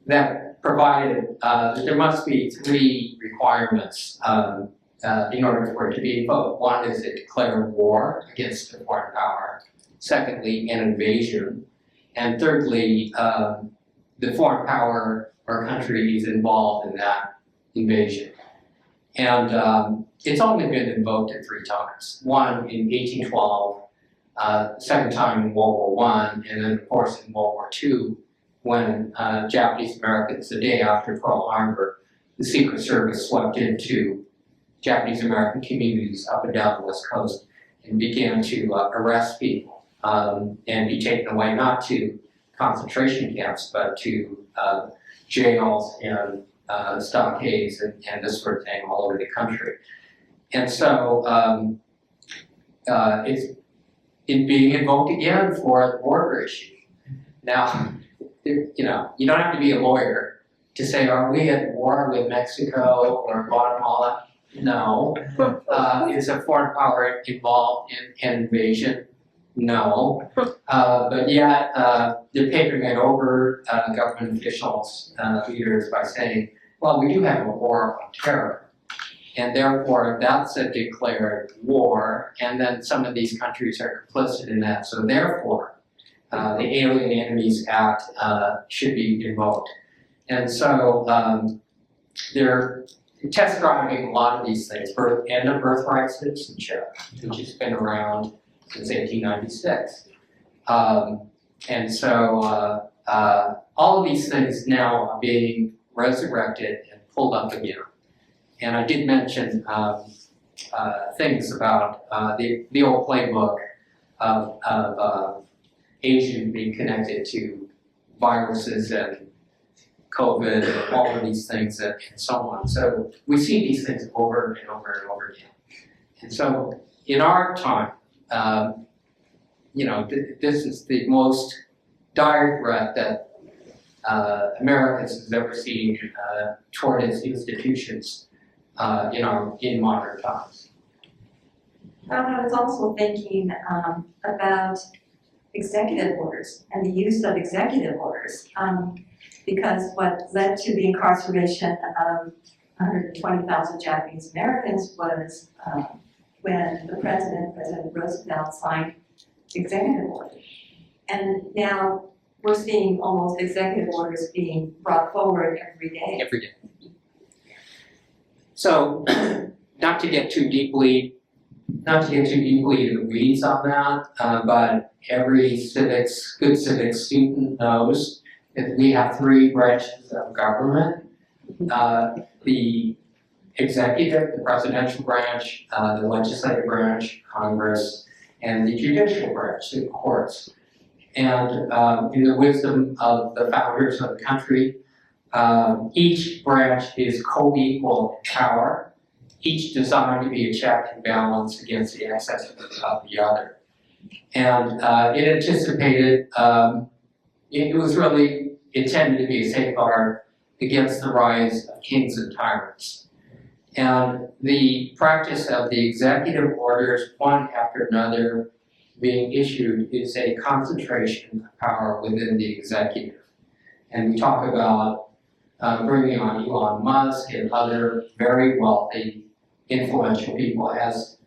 that provided that there must be three requirements in order for it to be invoked. One is to declare war against a foreign power. Secondly, an invasion. And thirdly, the foreign power or country is involved in that invasion. And it's only been invoked at 3 times. One in 1812, second time in World War I, and then of course in World War II, when Japanese Americans, the day after Pearl Harbor, the Secret Service swept into Japanese American communities up and down the West Coast and began to arrest people and be taken away, not to concentration camps, but to jails and stockades and this sort of thing all over the country. And so it's being invoked again for the border issue. Now, you know, you don't have to be a lawyer to say, are we at war with Mexico or Guatemala? No. Is a foreign power involved in an invasion? No. But yet, they're papering it over government officials, leaders, by saying, well, we do have a war on terror. And therefore, that's a declared war, and then some of these countries are complicit in that. So therefore, the Alien Enemies Act should be invoked. And so they're test driving a lot of these things. End of birthright citizenship, which has been around since 1896. And so all of these things now are being resurrected and pulled up again. And I did mention things about the old playbook of Asian being connected to viruses and COVID and all of these things and so on. So we see these things over and over and over again. And so in our time, you know, this is the most dire threat that Americans have ever seen toward its institutions in modern times. I was also thinking about executive orders and the use of executive orders, because what led to the incarceration of 120,000 Japanese Americans was when the President Roosevelt, signed executive orders. And now we're seeing almost executive orders being brought forward every day. Every day. So, not to get too deeply into the weeds on that, but every good civics student knows that we have three branches of government: the executive, the presidential branch, the legislative branch, Congress, and the judicial branch, the courts. And in the wisdom of the founders of the country, each branch is co-equal in power, each designed to be a check and balance against the excess of the other. And it anticipated, it was really intended to be a safeguard against the rise of kings and tyrants. And the practice of the executive orders, one after another, being issued is a concentration of power within the executive. And we talk about bringing on Elon Musk and other very wealthy, influential people as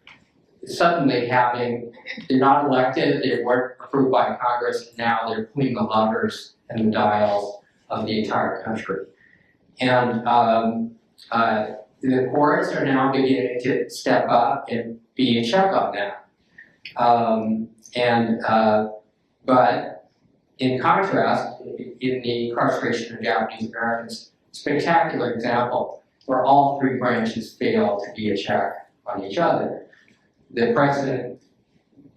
suddenly they're not elected, they weren't approved by Congress, and now they're putting the levers and the dials of the entire country. And the courts are now beginning to step up and be in check on that. But in contrast, in the incarceration of Japanese Americans, spectacular example where all three branches fail to be a check on each other. The president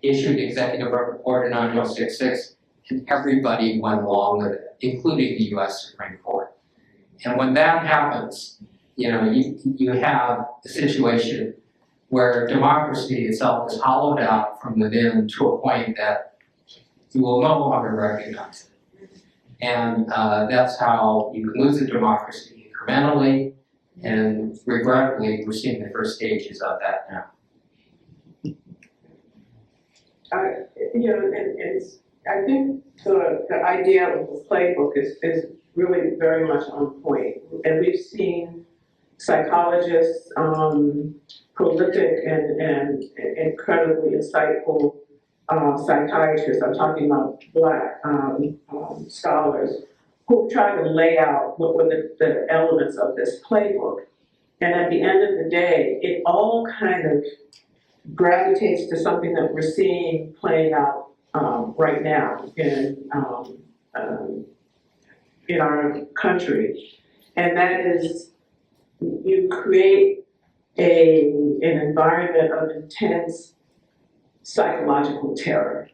issued Executive Order 9066, and everybody went along with it, including the U.S. Supreme Court. And when that happens, you have a situation where democracy itself is hollowed out from within to a point that you will no longer recognize it. And that's how you can lose a democracy incrementally, and regrettably, we're seeing the first stages of that now. I think the idea of the playbook is really very much on point. And we've seen psychologists, prolific and incredibly insightful psychiatrists, I'm talking about Black scholars, who try to lay out what were the elements of this playbook. And at the end of the day, it all kind of gravitates to something that we're seeing playing out right now in our country. And that is, you create an environment of intense psychological terror.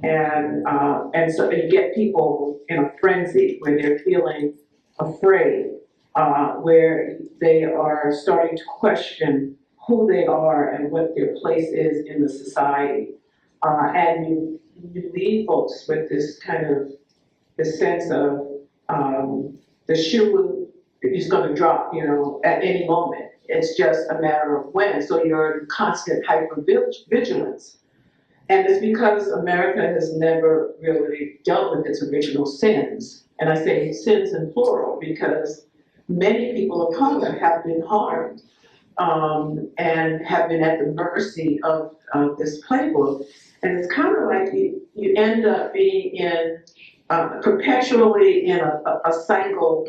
And so you get people in a frenzy where they're feeling afraid, where they are starting to question who they are and what their place is in the society. And you leave folks with this kind of, this sense of the shoe is going to drop, at any moment. It's just a matter of when. So you're in constant hypervigilance. And it's because America has never really dealt with its original sins. And I say sins in plural because many people of color have been harmed and have been at the mercy of this playbook. And it's kind of like you end up being perpetually in a cycle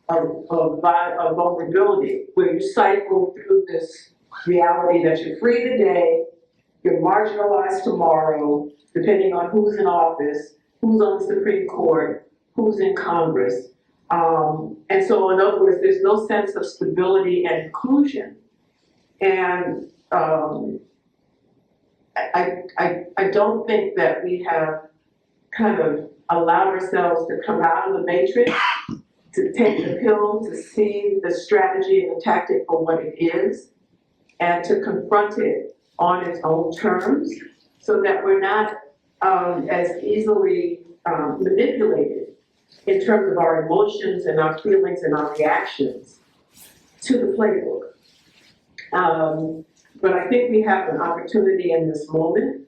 of vulnerability, where you cycle through this reality that you're free today, you're marginalized tomorrow, depending on who's in office, who's on the Supreme Court, who's in Congress. And so in other words, there's no sense of stability and inclusion. And I don't think that we have kind of allowed ourselves to come out of the matrix, to take the pill, to see the strategy and the tactic for what it is, and to confront it on its own terms, so that we're not as easily manipulated in terms of our emotions and our feelings and our reactions to the playbook. But I think we have an opportunity in this moment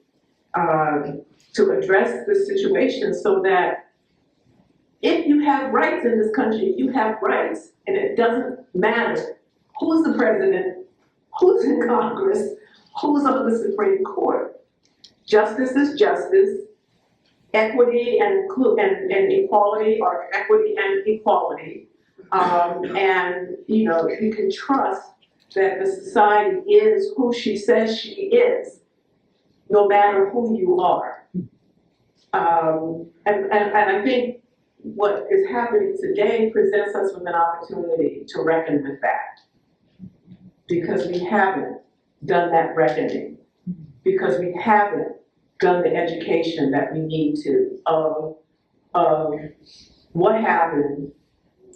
to address the situation so that if you have rights in this country, you have rights, and it doesn't matter who's the president, who's in Congress, who's on the Supreme Court. Justice is justice. Equity and equality are equity and equality. And you can trust that the society is who she says she is, no matter who you are. And I think what is happening today presents us with an opportunity to reckon with that, because we haven't done that reckoning, because we haven't done the education that we need to of what happened,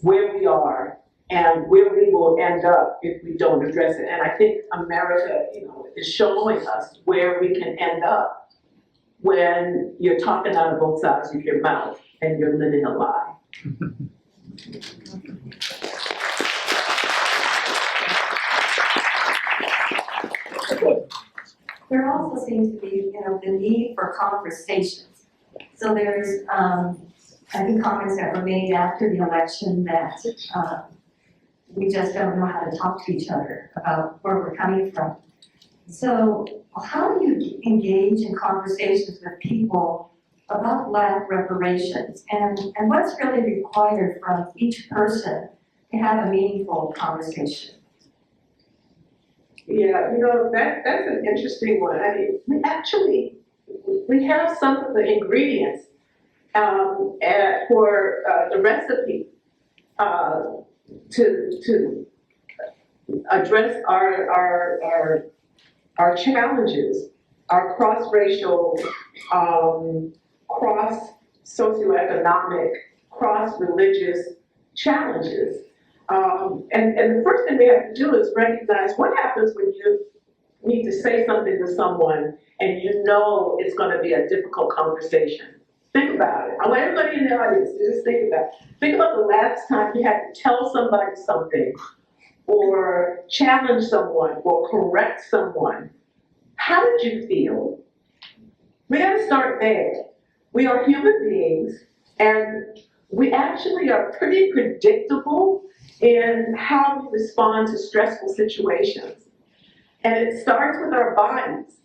where we are, and where we will end up if we don't address it. And I think America, is showing us where we can end up when you're talking out of both sides of your mouth and you're living a lie. There also seems to be, the need for conversations. So there's, I think comments that were made after the election that we just don't know how to talk to each other about where we're coming from. So how do you engage in conversations with people about Black reparations, and what's really required from each person to have a meaningful conversation? Yeah, that's an interesting one. I mean, we have some of the ingredients for the recipe to address our challenges, our cross-racial, cross-socioeconomic, cross-religious challenges. And the first thing we have to do is recognize what happens when you need to say something to someone and it's going to be a difficult conversation. Think about it. I want everybody in the audience to just think about it. Think about the last time you had to tell somebody something, or challenge someone, or correct someone. How did you feel? We got to start there. We are human beings, and we actually are pretty predictable in how we respond to stressful situations. And it starts with our bodies.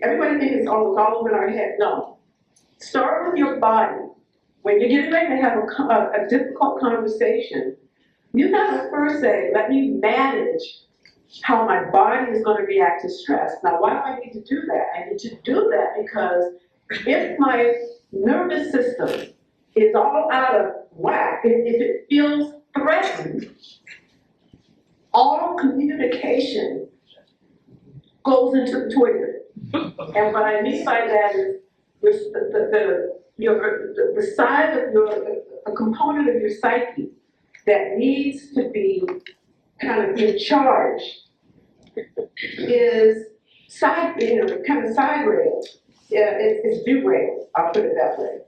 Everybody thinks it's all over in our head. No. Start with your body. When you're getting ready to have a difficult conversation, you got to first say, let me manage how my body is going to react to stress. Now, why do I need to do that? I need to do that because if my nervous system is all out of whack, if it feels threatened, all communication goes into the toilet. And what I mean by that is the side of a component of your psyche that needs to be kind of in charge is kind of side rail. Yeah, it's derailed, I'll put it that way.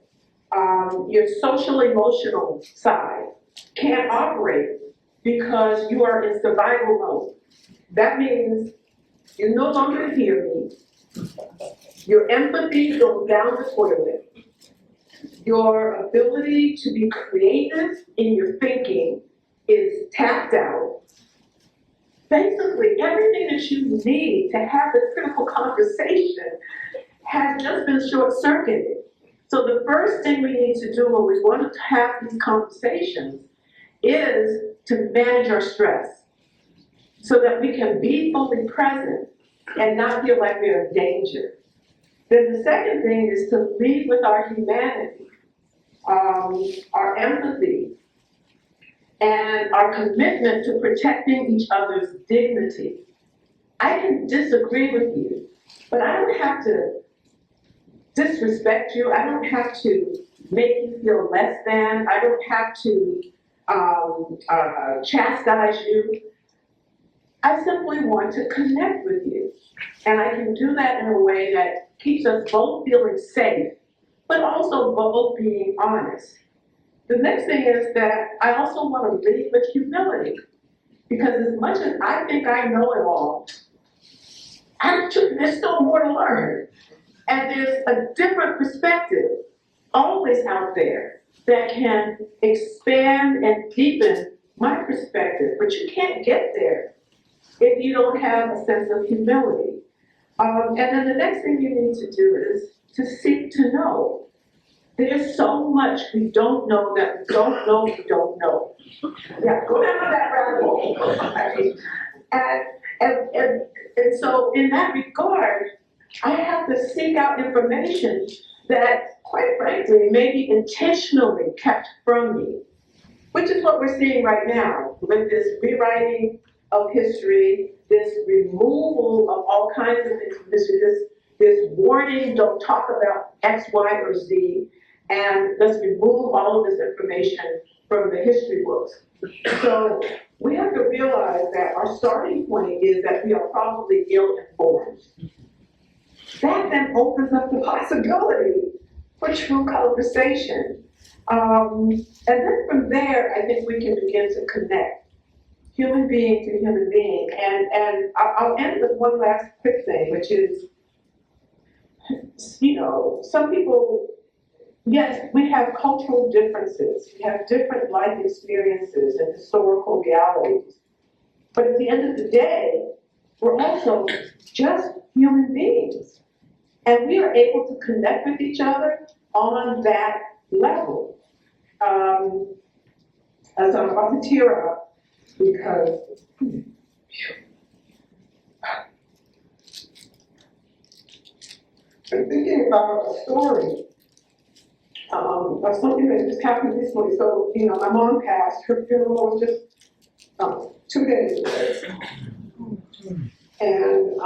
Your social emotional side can't operate because you are in survival mode. That means you no longer hear me. Your empathy goes down the toilet. Your ability to be creative in your thinking is tapped out. Basically, everything that you need to have this critical conversation has just been short-circuited. So the first thing we need to do when we want to have these conversations is to manage our stress so that we can be fully present and not feel like we're in danger. Then the second thing is to lead with our humanity, our empathy, and our commitment to protecting each other's dignity. I can disagree with you, but I don't have to disrespect you. I don't have to make you feel less than. I don't have to chastise you. I simply want to connect with you. And I can do that in a way that keeps us both feeling safe, but also both being honest. The next thing is that I also want to lead with humility, because as much as I think I know it all, there's still more to learn. And there's a different perspective always out there that can expand and deepen my perspective, but you can't get there if you don't have a sense of humility. And then the next thing you need to do is to seek to know. There's so much we don't know that we don't know we don't know. Yeah, go down that rabbit hole. And so in that regard, I have to seek out information that, quite frankly, may be intentionally kept from me, which is what we're seeing right now with this rewriting of history, this removal of all kinds of information, this warning, don't talk about X, Y, or Z, and let's remove all of this information from the history books. So we have to realize that our starting point is that we are probably ill-informed. That then opens up the possibility for true conversation. And then from there, I think we can begin to connect human being to human being. And I'll end with one last quick thing, which is, some people, yes, we have cultural differences. We have different life experiences and historical realities. But at the end of the day, we're also just human beings. And we are able to connect with each other on that level. As I'm about to tear up, because I'm thinking about a story of something that just happened recently. So, my mom passed. Her funeral was just 2 days ago. And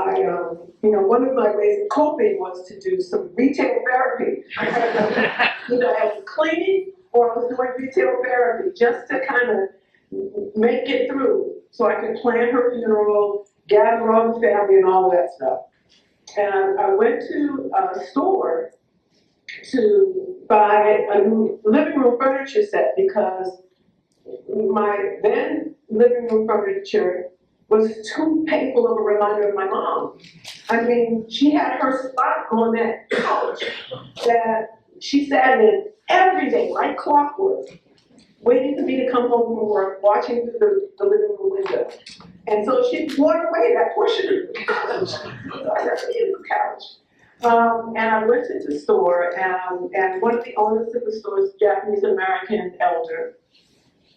one of my ways of coping was to do some retail therapy. I was cleaning or I was doing retail therapy just to kind of make it through so I could plan her funeral, gather all the family and all of that stuff. And I went to a store to buy a new living room furniture set because my then living room furniture was too painful of a reminder of my mom. I mean, she had her spot on that couch that she sat in every day, like clockwork, waiting for me to come home from work, watching through the living room window. And so she worn away that portion of the couch. So I never needed the couch. And I went to the store, and one of the owners of the store is a Japanese-American elder.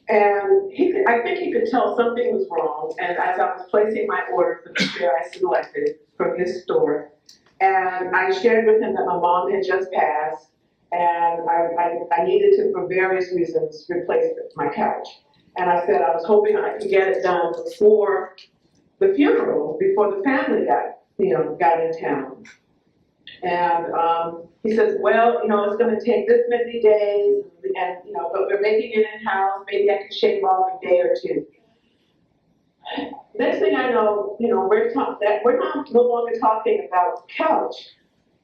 And I think he could tell something was wrong. And as I was placing my order for the chair I selected from his store, and I shared with him that my mom had just passed, and I needed to, for various reasons, replace my couch. And I said I was hoping I could get it done before the funeral, before the family got in town. And he says, well, it's gonna take this many days, and, but we're making it in-house, maybe I can shave off a day or two. Next thing I know, we're no longer talking about couch,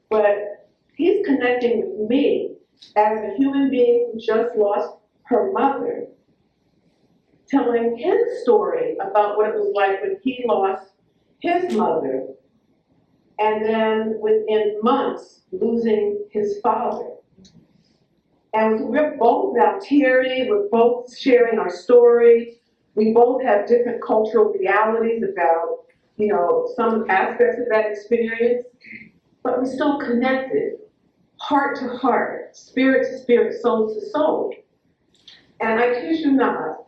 but he's connecting with me as a human being who just lost her mother, telling his story about what it was like when he lost his mother, and then within months, losing his father. And we're both now teary, we're both sharing our story. We both have different cultural realities about, some aspects of that experience, but we're still connected, heart to heart, spirit to spirit, soul to soul. And I kid you not,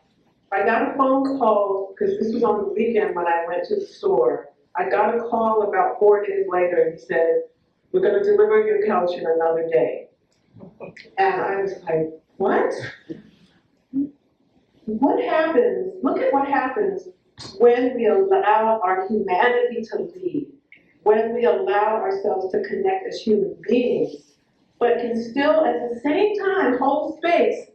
I got a phone call, because this was on the weekend when I went to the store. I got a call about 4 days later, and he said, we're gonna deliver your couch in another day. And I was like, what? What happens, look at what happens when we allow our humanity to lead, when we allow ourselves to connect as human beings, but can still at the same time hold space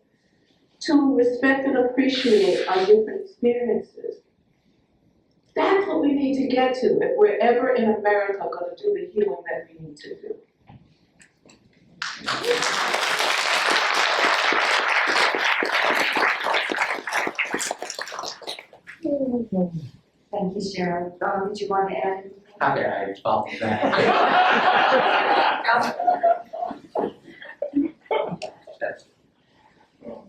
to respect and appreciate our different experiences. That's what we need to get to if we're ever in America going to do the healing that we need to do. Thank you, Cheryl. Did you want to add anything? How did I follow that? That's,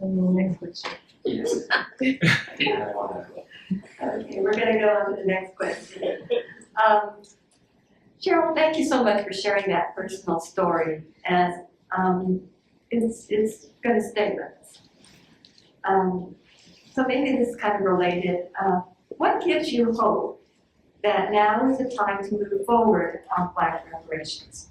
Next question. yes. I don't wanna- Okay, we're gonna go on to the next question. Cheryl, thank you so much for sharing that personal story, as it's gonna stay with us. So maybe this is kind of related. What gives you hope that now is the time to move forward on Black reparations?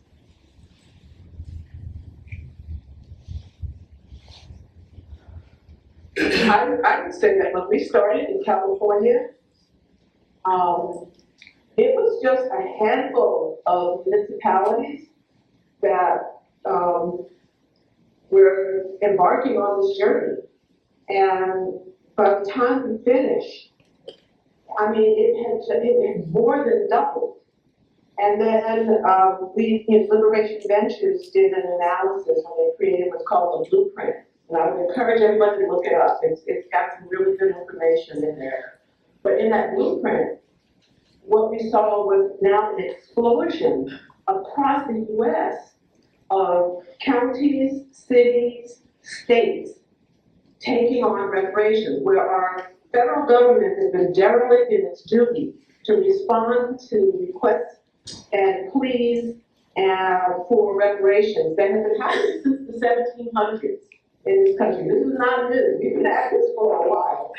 I would say that when we started in California, it was just a handful of municipalities that were embarking on this journey. And by the time we finished, I mean, it had more than doubled. And then we, in Liberation Ventures, did an analysis when they created what's called a blueprint. And I would encourage everybody to look it up. It's got some really good information in there. But in that blueprint, what we saw was now an explosion across the US of counties, cities, states taking on reparations, where our federal government has been derelict in its duty to respond to requests and pleas for reparations that have been happening since the 1700s in this country. This is not new. We've been at this for a while.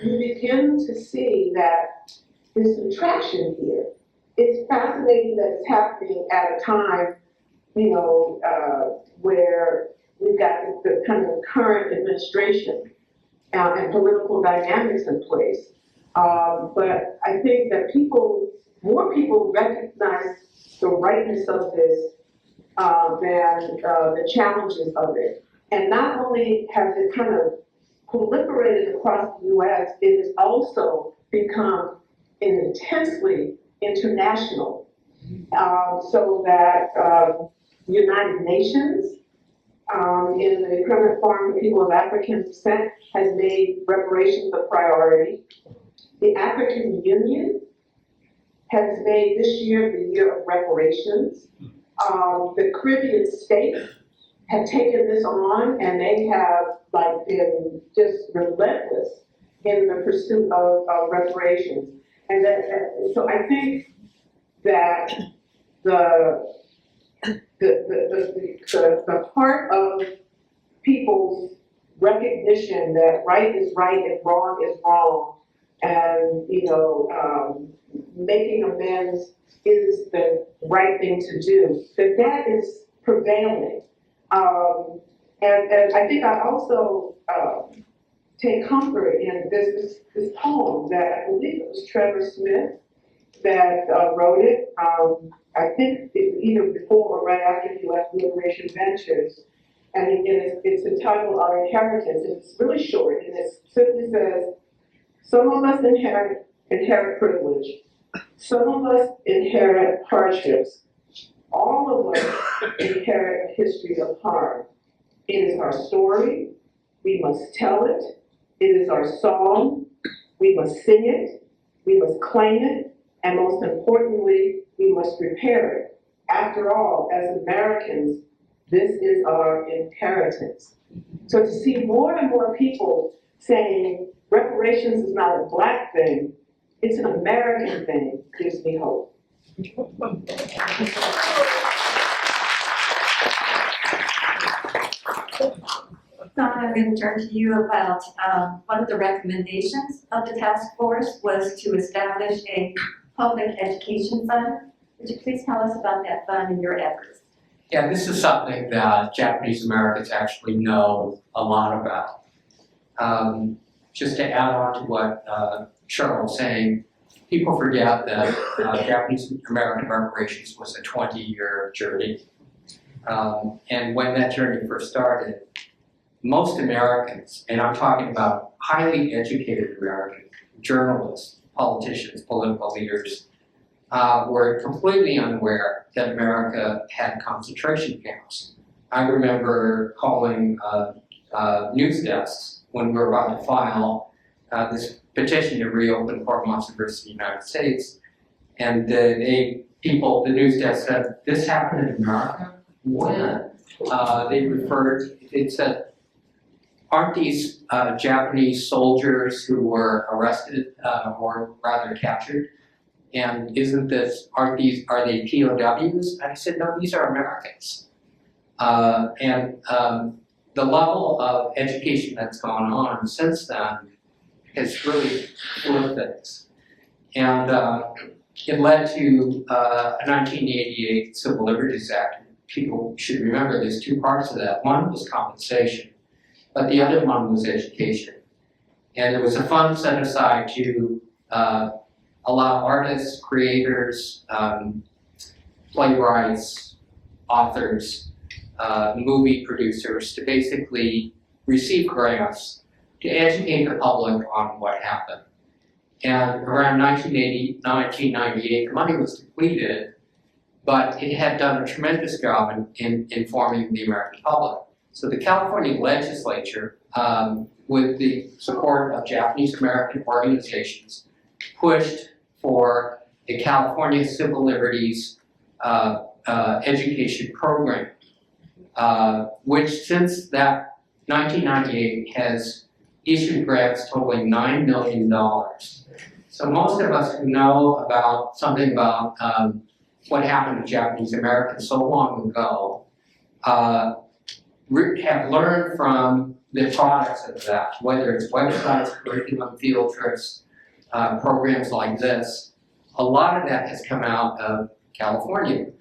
You begin to see that there's some traction here. It's fascinating that it's happening at a time, where we've got the kind of current administration and political dynamics in place. But I think that more people recognize the rightness of this than the challenges of it. And not only has it kind of proliferated across the US, it has also become intensely international. So that United Nations, in the Permanent Forum for People of African Descent, has made reparations a priority. The African Union has made this year the year of reparations. The Caribbean states have taken this on, and they have been just relentless in the pursuit of reparations. And so I think that the part of people's recognition that right is right and wrong is wrong, and making amends is the right thing to do, that is prevailing. And I think I also take comfort in this poem that I believe it was Trevor Smith that wrote it. I think it either before or right after he left Liberation Ventures. And it's entitled Our Inheritance. It's really short, and it simply says, some of us inherit privilege. Some of us inherit hardships. All of us inherit a history of harm. It is our story. We must tell it. It is our song. We must sing it. We must claim it. And most importantly, we must repair it. After all, as Americans, this is our inheritance. So to see more and more people saying reparations is not a Black thing, it's an American thing, gives me hope. Donna, I'm going to turn to you about one of the recommendations of the task force was to establish a public education fund. Would you please tell us about that fund and your efforts? Yeah, this is something that Japanese Americans actually know a lot about. Just to add on to what Cheryl was saying, people forget that Japanese American reparations was a 20-year journey. And when that journey first started, most Americans, and I'm talking about highly educated Americans, journalists, politicians, political leaders, were completely unaware that America had concentration camps. I remember calling news desks when we were about to file this petition to reopen Fort Knox University in the United States, and the news desk said, "This happened in America? When?" They said, "Aren't these Japanese soldiers who were arrested or rather captured? And are they POWs?" And I said, "No, these are Americans." The level of education that's gone on since then has really flipped things. And it led to a 1988 Civil Liberties Act. People should remember there's two parts of that. One was compensation, but the other one was education. And there was a fund set aside to allow artists, creators, playwrights, authors, movie producers to basically receive grants to educate the public on what happened. And around 1998, the money was depleted, but it had done a tremendous job in informing the American public. So the California legislature, with the support of Japanese American organizations, pushed for a California Civil Liberties education program, which since that 1998 has issued grants totaling $9 million. So most of us who know about something about what happened to Japanese Americans so long ago have learned from the products of that, whether it's websites, curriculum, field trips, programs like this. A lot of that has come out of California.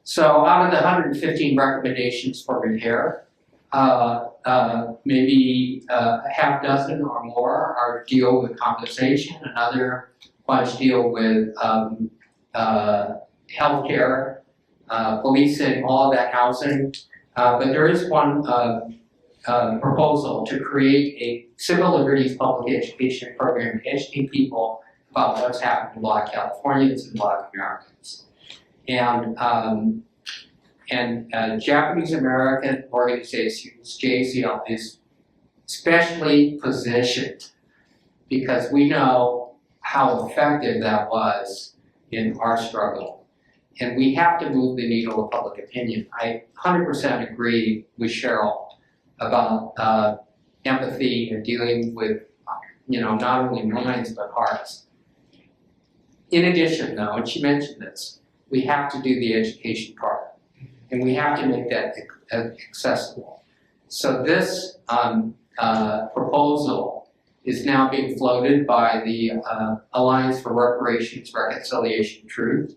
So out of the 115 recommendations for repair, maybe a half dozen or more are deal with compensation, another bunch deal with healthcare, policing, all of that housing. But there is one proposal to create a civil liberties public education program to educate people about what's happened to Black Californians and Black Americans. And Japanese American organizations, JACL, is specially positioned because we know how effective that was in our struggle. And we have to move the needle of public opinion. I 100% agree with Cheryl about empathy and dealing with, not only minds but hearts. In addition, though, and she mentioned this, we have to do the education part, and we have to make that accessible. So this proposal is now being floated by the Alliance for Reparations, Reconciliation, and Truth,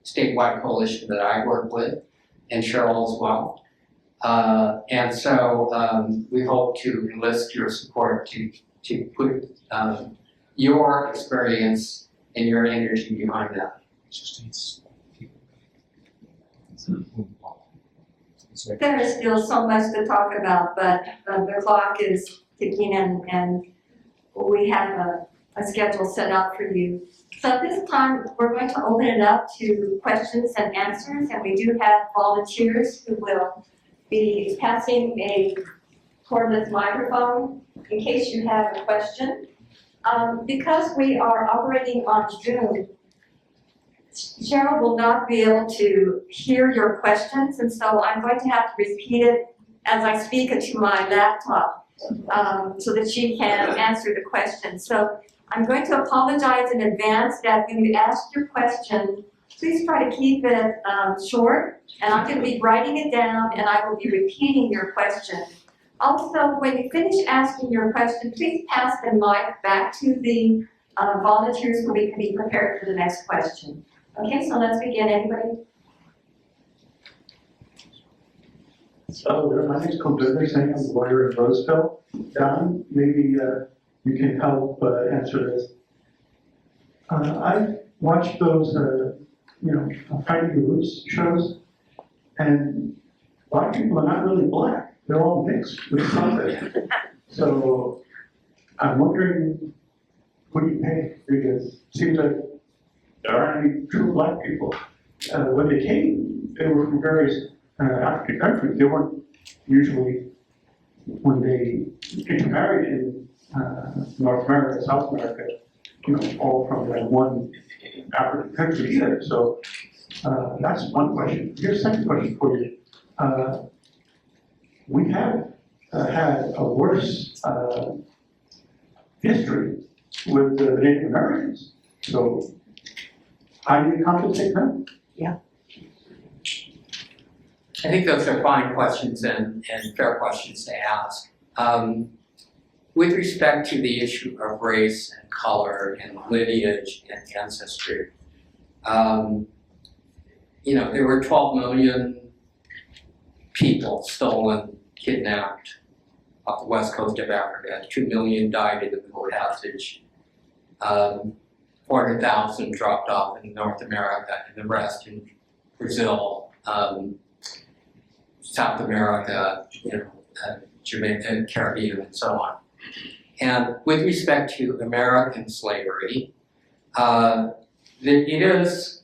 statewide coalition that I work with, and Cheryl as well. And so we hope to enlist your support to put your experience and your energy behind that. There is still so much to talk about, but the clock is ticking and we have a schedule set out for you. So at this time, we're going to open it up to questions and answers, and we do have volunteers who will be passing a cordless microphone in case you have a question. Because we are operating on Zoom, Cheryl will not be able to hear your questions, and so I'm going to have to repeat it as I speak into my laptop so that she can answer the question. So I'm going to apologize in advance that when you ask your question, please try to keep it short, and I'm going to be writing it down and I will be repeating your question. Also, when you finish asking your question, please pass the mic back to the volunteers so we can be prepared for the next question. Okay, so let's begin. Anybody? So, my name is Completely saying I'm a lawyer in Roseville. Don, maybe you can help answer this. I watched those, Finding the Roots shows, and black people are not really black. They're all mixed with something. So, I'm wondering, what do you pay? Because it seems like there aren't any true black people. When they came, they were from various African countries. They weren't usually, when they intermarried in North America, South America, all from that one African country either. So that's one question. Here's a second question for you. We have had a worse history with the Native Americans. So how do you compensate them? I think those are fine questions and fair questions to ask. With respect to the issue of race and color and lineage and ancestry, there were 12 million people stolen, kidnapped off the west coast of Africa. 2 million died in the Middle Passage. 400,000 dropped off in North America, and the rest in Brazil, South America, Jamaica, Caribbean, and so on. And with respect to American slavery, it is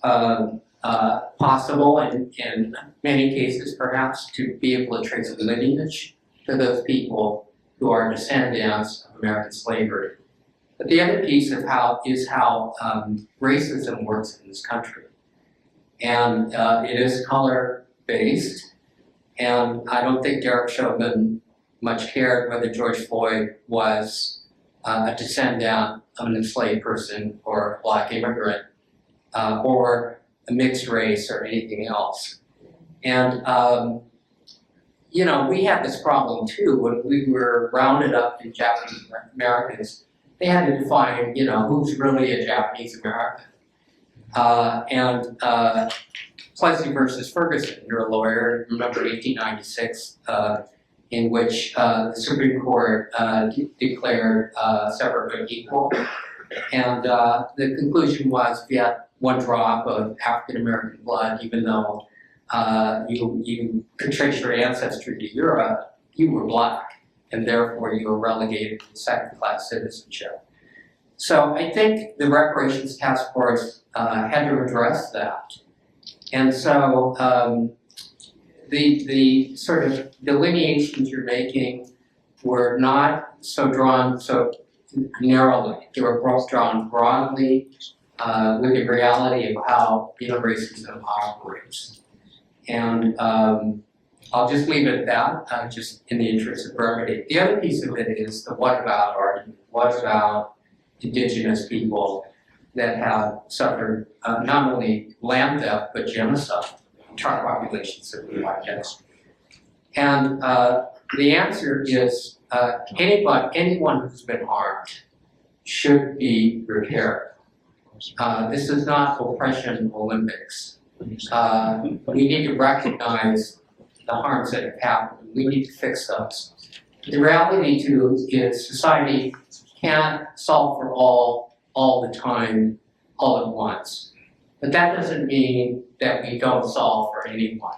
possible in many cases, perhaps, to be able to trace a lineage to those people who are descendants of American slavery. But the other piece of how racism works in this country. And it is color-based. And I don't think Derek Chauvin much cared whether George Floyd was a descendant of an enslaved person or a black immigrant or a mixed race or anything else. And, we had this problem too when we were rounded up in Japanese Americans. They had to define, who's really a Japanese American. Plessy versus Ferguson, you're a lawyer, remember 1896, in which the Supreme Court declared separate but equal. And the conclusion was if you had one drop of African American blood, even though you could trace your ancestry to Europe, you were black, and therefore you were relegated to second-class citizenship. So I think the Reparations Task Force had to address that. And so the sort of delineations you're making were not drawn so narrowly. They were both drawn broadly with the reality of how racism operates. And I'll just leave it at that, just in the interest of brevity. The other piece of it is the what about argument. What about indigenous people that have suffered not only land theft, but genocide, entire populations that we like this. And the answer is anyone who's been harmed should be repaired. This is not oppression Olympics. We need to recognize the harms that have happened. We need to fix those. The reality too is society can't solve for all the time, all at once. But that doesn't mean that we don't solve for anyone.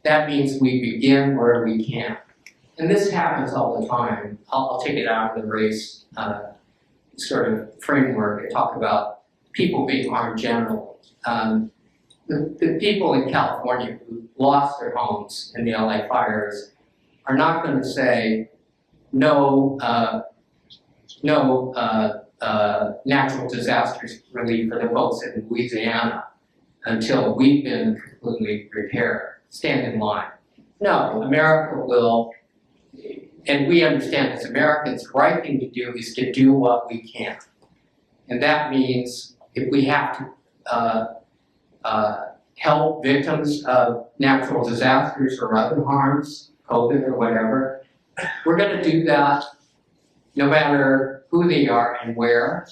that means we begin where we can. And this happens all the time. I'll take it out of the race sort of framework and talk about people being harmed generally. The people in California who lost their homes in the LA fires are not going to say no natural disasters relief for the folks in Louisiana until we've been completely repaired. Stand in line. No, America will, and we understand as Americans, the right thing to do is to do what we can. And that means if we have to help victims of natural disasters or other harms, COVID or whatever, we're going to do that no matter who they are and where.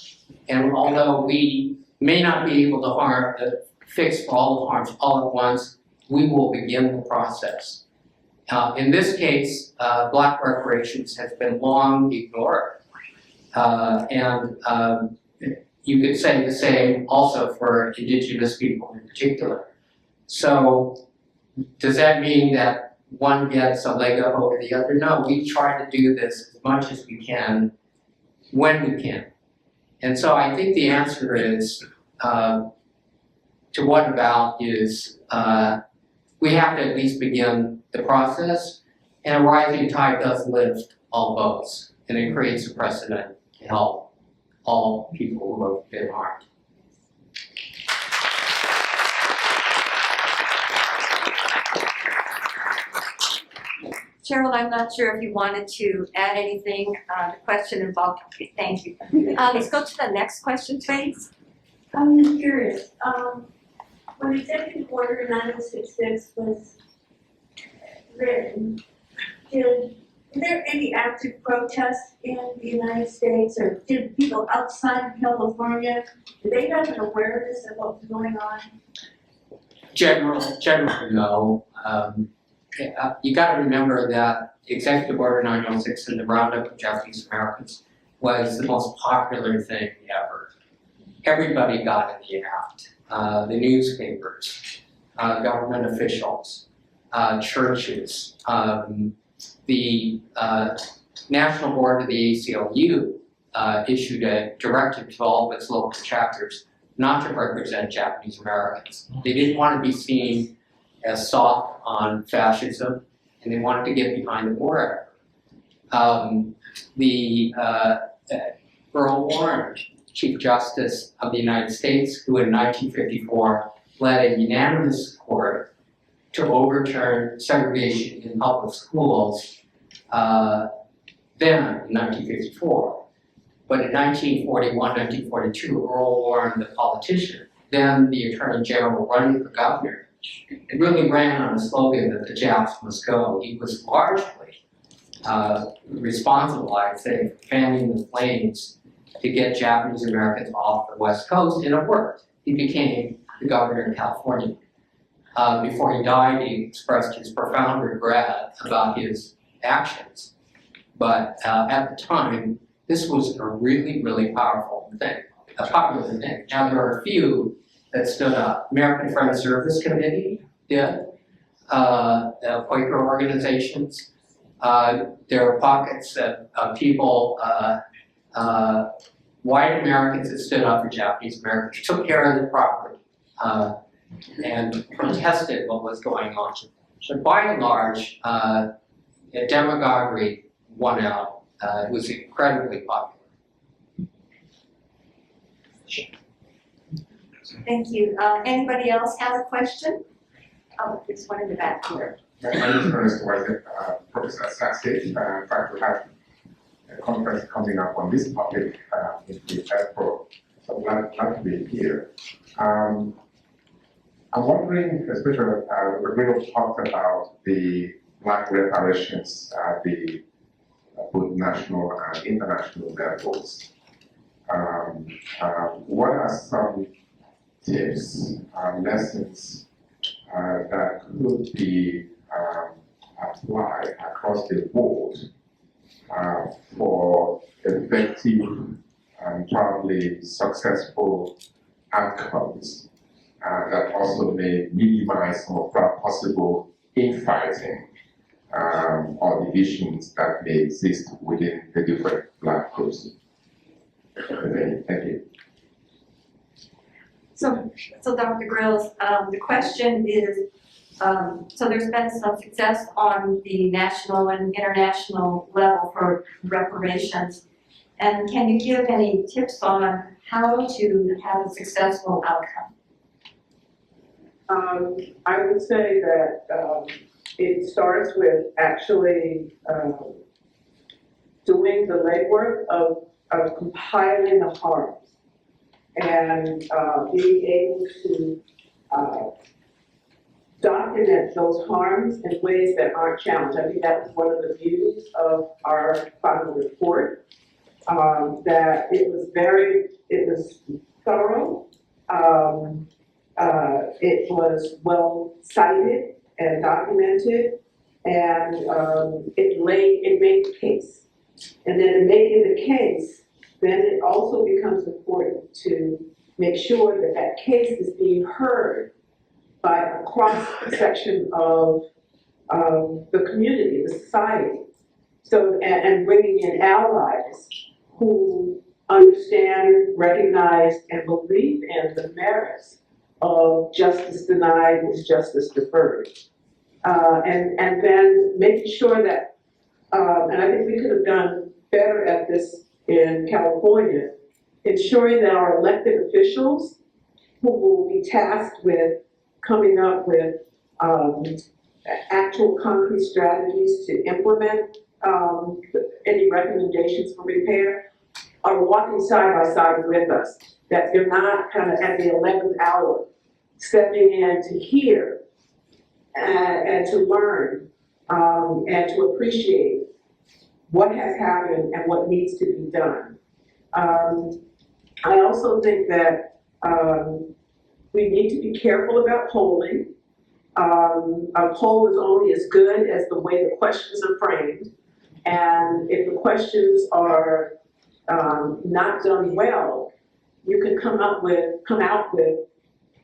And although we may not be able to fix all the harms all at once, we will begin the process. In this case, Black reparations has been long ignored. You could say the same also for Indigenous people in particular. So does that mean that one gets a leg up over the other? No, we try to do this as much as we can, when we can. And so I think the answer is, to what about is, we have to at least begin the process, and a rising tide does lift all boats, and it creates a precedent to help all people who have been harmed. Cheryl, I'm not sure if you wanted to add anything. The question involved, okay, thank you. Let's go to the next question, please. I'm just curious, when Executive Order 9066 was written, were there any active protests in the United States, or did people outside of California, did they have an awareness of what was going on? Generally, no. You got to remember that Executive Order 906 and the Roundup of Japanese Americans was the most popular thing ever. Everybody got in the act. The newspapers, government officials, churches, the National Board of the ACLU issued a directive to all of its local chapters not to represent Japanese Americans. They didn't want to be seen as soft on fascism, and they wanted to get behind the war effort. Earl Warren, Chief Justice of the United States, who in 1954 led a unanimous court to overturn segregation in public schools, then in 1954. But in 1941, 1942, Earl Warren, the politician, then the Attorney General running for governor, it really ran on a slogan that the Japs must go. He was largely responsible, I'd say, for fanning the flames to get Japanese Americans off the West Coast, and it worked. He became the governor of California. Before he died, he expressed his profound regret about his actions. But at the time, this was a really, really powerful thing, a popular thing. Now, there are a few that stood up. American Friends Service Committee did, Quaker organizations. There are pockets of people, white Americans that stood up for Japanese Americans, took care of the property, and protested what was going on. But by and large, demagoguery won out. It was incredibly popular. Thank you. Anybody else have a question? Oh, there's one in the back here. My name is Professor Sacks. In fact, we have a conference coming up on this topic in April, so I'm glad to be here. I'm wondering, especially we talked about the Black reparations at the both national and international levels. What are some tips and lessons that could be applied across the board for effective and probably successful outcomes that also may minimize some of our possible infighting or divisions that may exist within the different Black groups. Thank you. So Dr. Grills, the question is, so there's been some success on the national and international level for reparations. And can you give any tips on how to have a successful outcome? I would say that it starts with actually doing the legwork of compiling the harms and being able to document those harms in ways that aren't challenged. I think that was one of the beauties of our final report, that it was thorough, it was well cited and documented, and it made the case. And then in making the case, then it also becomes important to make sure that that case is being heard by a cross-section of the community, the society. So, and bringing in allies who understand, recognize, and believe in the merits of justice denied is justice deferred. And then making sure that, and I think we could have done better at this in California, ensuring that our elected officials who will be tasked with coming up with actual concrete strategies to implement any recommendations for repair are walking side by side with us, that they're not kind of at the 11th hour stepping in to hear and to learn and to appreciate what has happened and what needs to be done. I also think that we need to be careful about polling. A poll is only as good as the way the questions are framed. And if the questions are not done well, you can come out with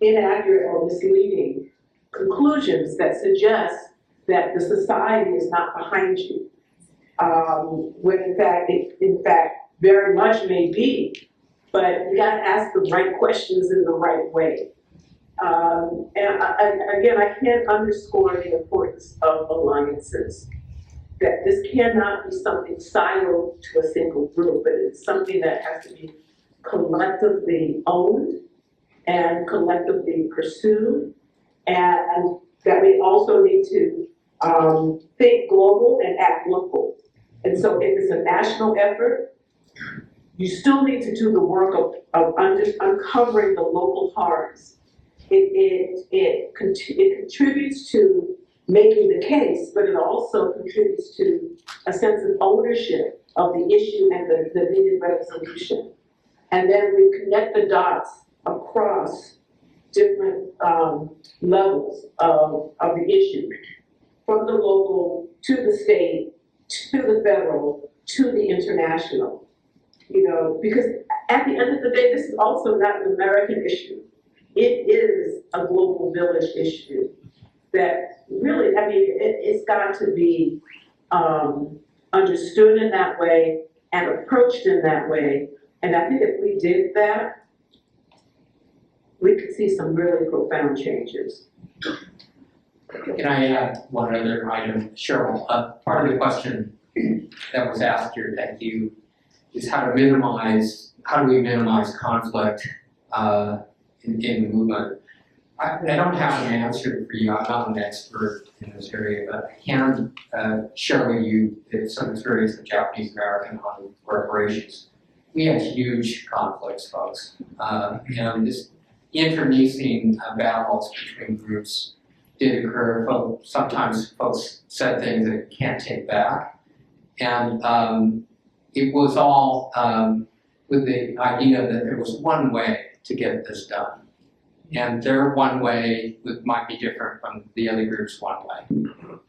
inaccurate or misleading conclusions that suggest that the society is not behind you, when in fact very much may be, but you got to ask the right questions in the right way. And again, I can't underscore the importance of alliances, that this cannot be something siloed to a single group, but it's something that has to be collectively owned and collectively pursued, and that we also need to think global and act local. And so if it's a national effort, you still need to do the work of uncovering the local harms. It contributes to making the case, but it also contributes to a sense of ownership of the issue and the needed resolution. And then we connect the dots across different levels of the issue, from the local to the state, to the federal, to the international. You know, because at the end of the day, this is also not an American issue. It is a global village issue that really, I mean, it's got to be understood in that way and approached in that way. And I think if we did that, we could see some really profound changes. Can I add one other item? Cheryl, part of the question that was asked here, thank you, is how do we minimize conflict in the movement? I don't have an answer for you. I'm not an expert in this area, but I can show you some experience of Japanese American on reparations. We had huge conflicts, folks, and this internecine battles between groups did occur. Sometimes folks said things that you can't take back, and it was all with the idea that there was one way to get this done. And their one way might be different from the other group's one way.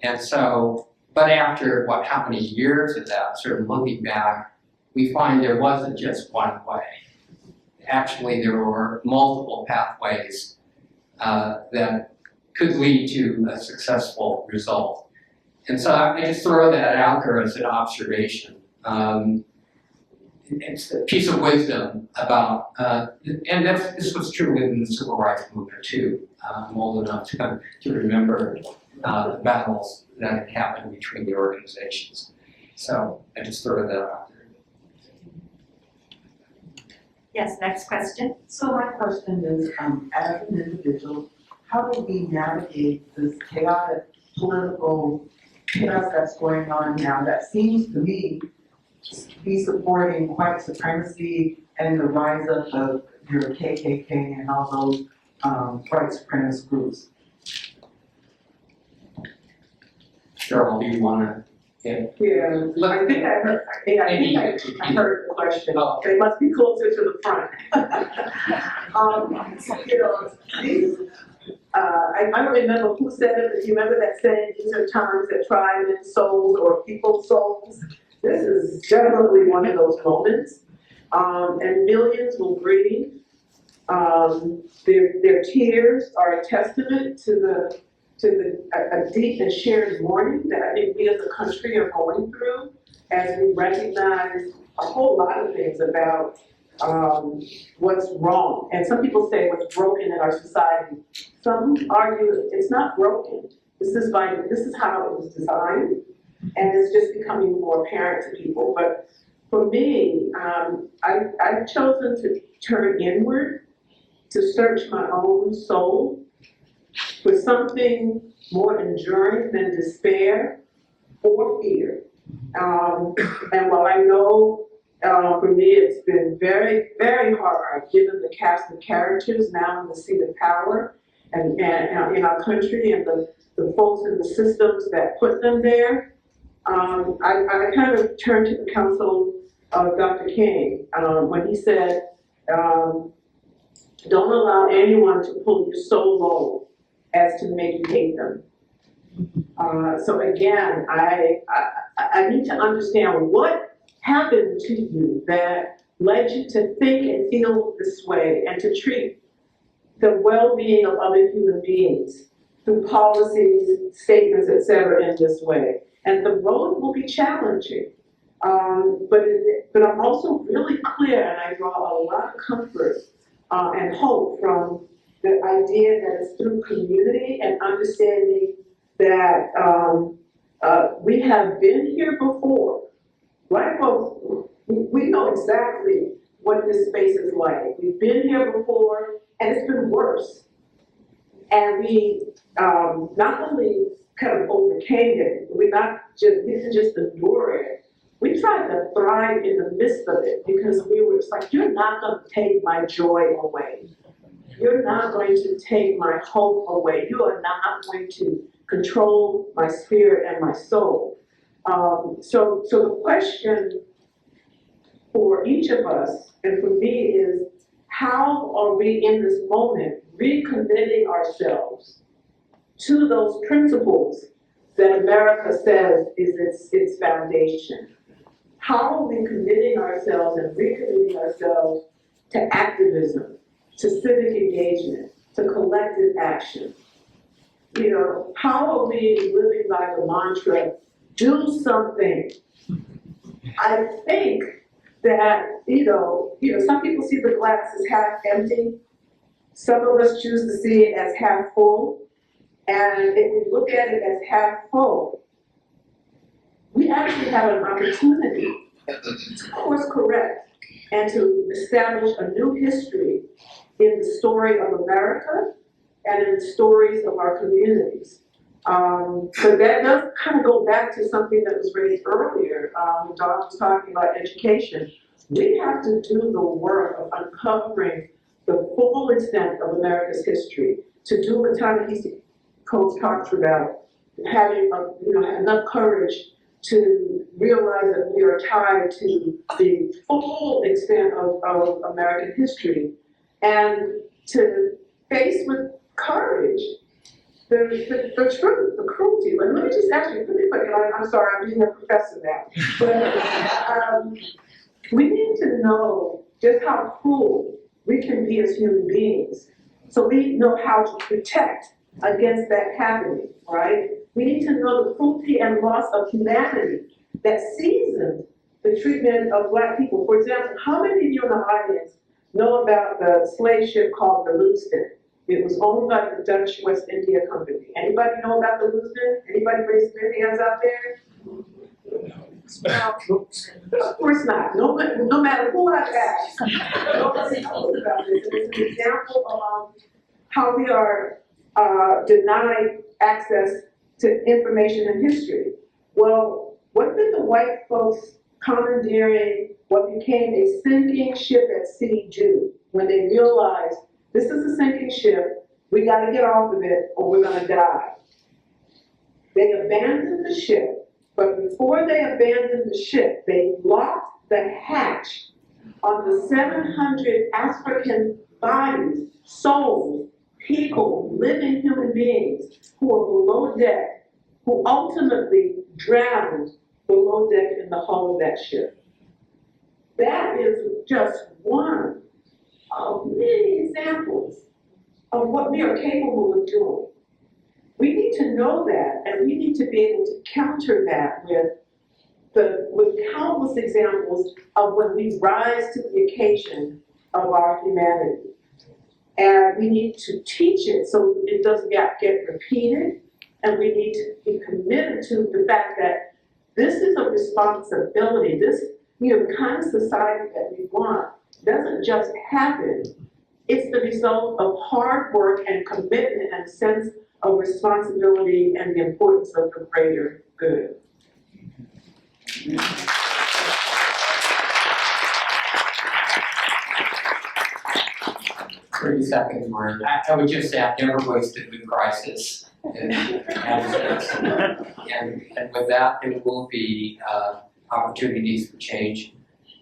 And so, but after how many years of that, sort of looking back, we find there wasn't just one way. Actually, there were multiple pathways that could lead to a successful result. And so I just throw that out there as an observation. It's a piece of wisdom about, and this was true within the civil rights movement too. I'm old enough to remember the battles that had happened between the organizations. So I just throw that out there. Yes, next question. So my question is, as an individual, how do we navigate this chaotic political chaos that's going on now that seems to me to be supporting white supremacy and the rise up of your KKK and all those white supremacist groups? Cheryl, do you want to? Yeah, I think I heard the question. Oh. They must be closer to the front. You know, these, I don't remember who said it, but you remember that saying, these are times that try men's souls or people's souls. This is definitely one of those moments. And millions will breathe. Their tears are a testament to a deep and shared mourning that I think we as a country are going through as we recognize a whole lot of things about what's wrong. And some people say what's broken in our society. Some argue it's not broken. This is how it was designed, and it's just becoming more apparent to people. But for me, I've chosen to turn inward, to search my own soul for something more enduring than despair or fear. And while I know for me it's been very, very hard given the cast of characters now in the seat of power and in our country and the folks in the systems that put them there, I kind of turned to the counsel of Dr. King when he said, don't allow anyone to pull you so low as to make you hate them. So again, I need to understand what happened to you that led you to think and feel this way and to treat the well-being of other human beings through policies, statements, etc. in this way. And the road will be challenging. But I'm also really clear, and I draw a lot of comfort and hope from the idea that it's through community and understanding that we have been here before. Black folks, we know exactly what this space is like. We've been here before, and it's been worse. And we not only kind of overcame it, we didn't just endure it. We tried to thrive in the midst of it because we were just like, you're not going to take my joy away. You're not going to take my hope away. You are not going to control my spirit and my soul. So the question for each of us and for me is, how are we in this moment recommitting ourselves to those principles that America says is its foundation? How are we committing ourselves and recommitting ourselves to activism, to civic engagement, to collective action? You know, how are we living by the mantra, do something? I think that, you know, some people see the glass as half empty. Some of us choose to see it as half full. And if we look at it as half full, we actually have an opportunity to course correct and to establish a new history in the story of America and in the stories of our communities. So that does kind of go back to something that was raised earlier when Dawn was talking about education. We have to do the work of uncovering the full extent of America's history, to do what Ta-Nehisi Coates talks about, having enough courage to realize that we are tied to the full extent of American history, and to face with courage the truth, the cruelty. But let me just ask you really quick, and I'm sorry, I'm being a professor now, but we need to know just how cruel we can be as human beings, so we know how to protect against that happening, right? We need to know the cruelty and loss of humanity that seasoned the treatment of Black people. For example, how many of you in the audience know about the slave ship called the Lewiston? It was owned by the Dutch West India Company. Anybody know about the Lewiston? Anybody raise their hands out there? Of course not. No matter who I've asked, nobody knows about this. And it's an example of how we are denied access to information and history. Well, what did the white folks commandeering what became a sinking ship at sea do when they realized this is a sinking ship, we got to get off of it or we're going to die? They abandoned the ship, but before they abandoned the ship, they locked the hatch on the 700 African bodies, souls, people, living human beings who are below deck, who ultimately drowned below deck in the hull of that ship. That is just one of many examples of what we are capable of doing. We need to know that, and we need to be able to counter that with countless examples of when we rise to the occasion of our humanity. And we need to teach it so it doesn't get repeated, and we need to be committed to the fact that this is a responsibility. This, the kind of society that we want doesn't just happen. It's the result of hard work and commitment and a sense of responsibility and the importance of the greater good. 30 seconds, Mark. I would just say I've never wasted a good crisis. And with that, there will be opportunities for change.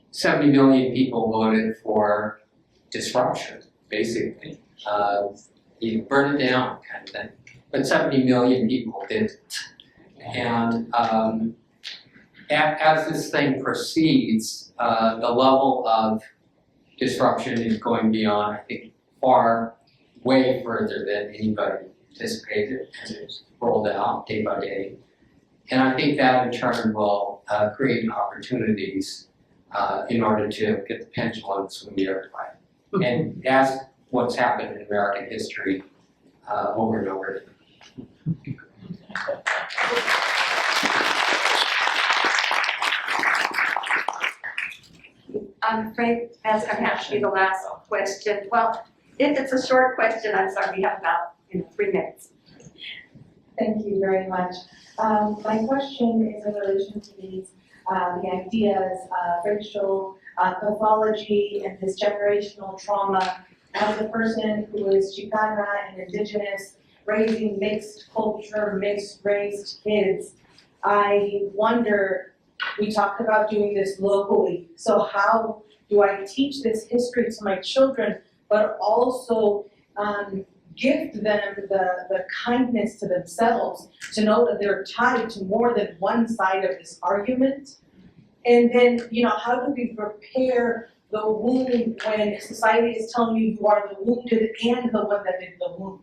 70 million people voted for disruption, basically. You burn it down, kind of thing. But 70 million people didn't. And as this thing proceeds, the level of disruption is going beyond, I think, way further than anybody anticipated, and it's rolled out day by day. And I think that in turn will create opportunities in order to get the pendulum to swing the other way. And that's what's happened in American history over and over. I'm afraid that's going to have to be the last question. Well, if it's a short question, I'm sorry, we have about 3 minutes. Thank you very much. My question is in relation to the ideas of racial pathology and this generational trauma. As a person who is Chicana and indigenous, raising mixed culture, mixed race kids, I wonder, we talked about doing this locally, so how do I teach this history to my children, but also gift them the kindness to themselves to know that they're tied to more than one side of this argument? And then, how do we repair the wound when society is telling you you are the wounded and the one that did the wound?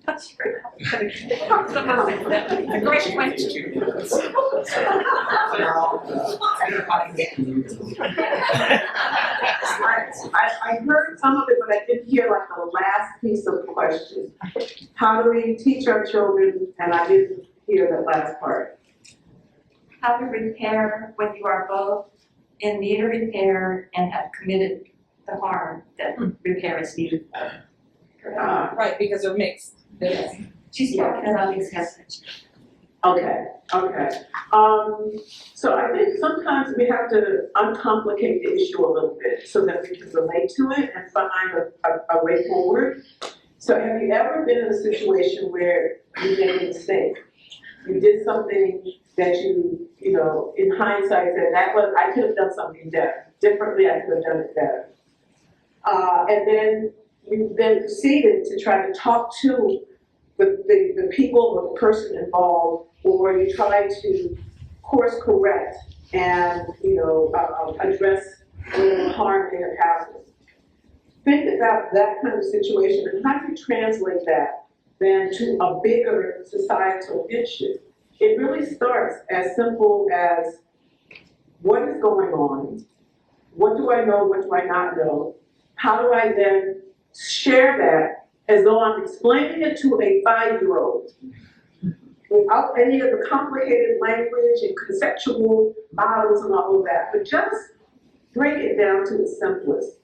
That's great. That's a great question. I heard some of it, but I didn't hear like the last piece of the question. How do we teach our children? And I didn't hear that last part. How to repair when you are both in need of repair and have committed the harm that repair is needed. Right, because they're mixed. She's talking about these messages. Okay. So I think sometimes we have to uncomplicate the issue a little bit so that we can relate to it and find a way forward. So have you ever been in a situation where you made a mistake? You did something that you in hindsight said, I could have done something differently, I could have done it better. And then you then proceeded to try to talk to the people or the person involved, or you try to course correct and address the harm may have happened. think about that kind of situation and how do you translate that then to a bigger societal issue? It really starts as simple as what is going on? What do I know? What do I not know? How do I then share that as though I'm explaining it to a 5-year-old without any of the complicated language and conceptual models and all of that, but just break it down to its simplest.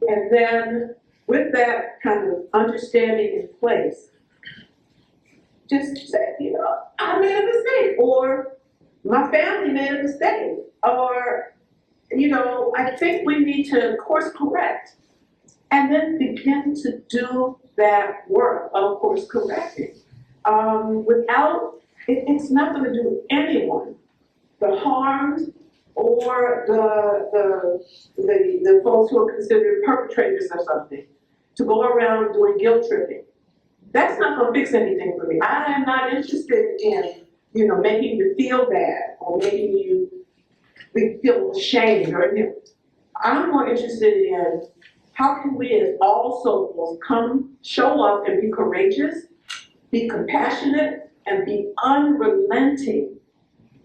And then with that kind of understanding in place, just say, you know, I made a mistake, or my family made a mistake, or, you know, I think we need to course correct. And then begin to do that work of course correcting. Without, it's not going to do anyone, the harmed or the folks who are considered perpetrators of something, to go around doing guilt tripping. That's not going to fix anything for me. I am not interested in, you know, making you feel bad or making you feel ashamed or anything. I'm more interested in how can we as all souls come, show up and be courageous, be compassionate, and be unrelenting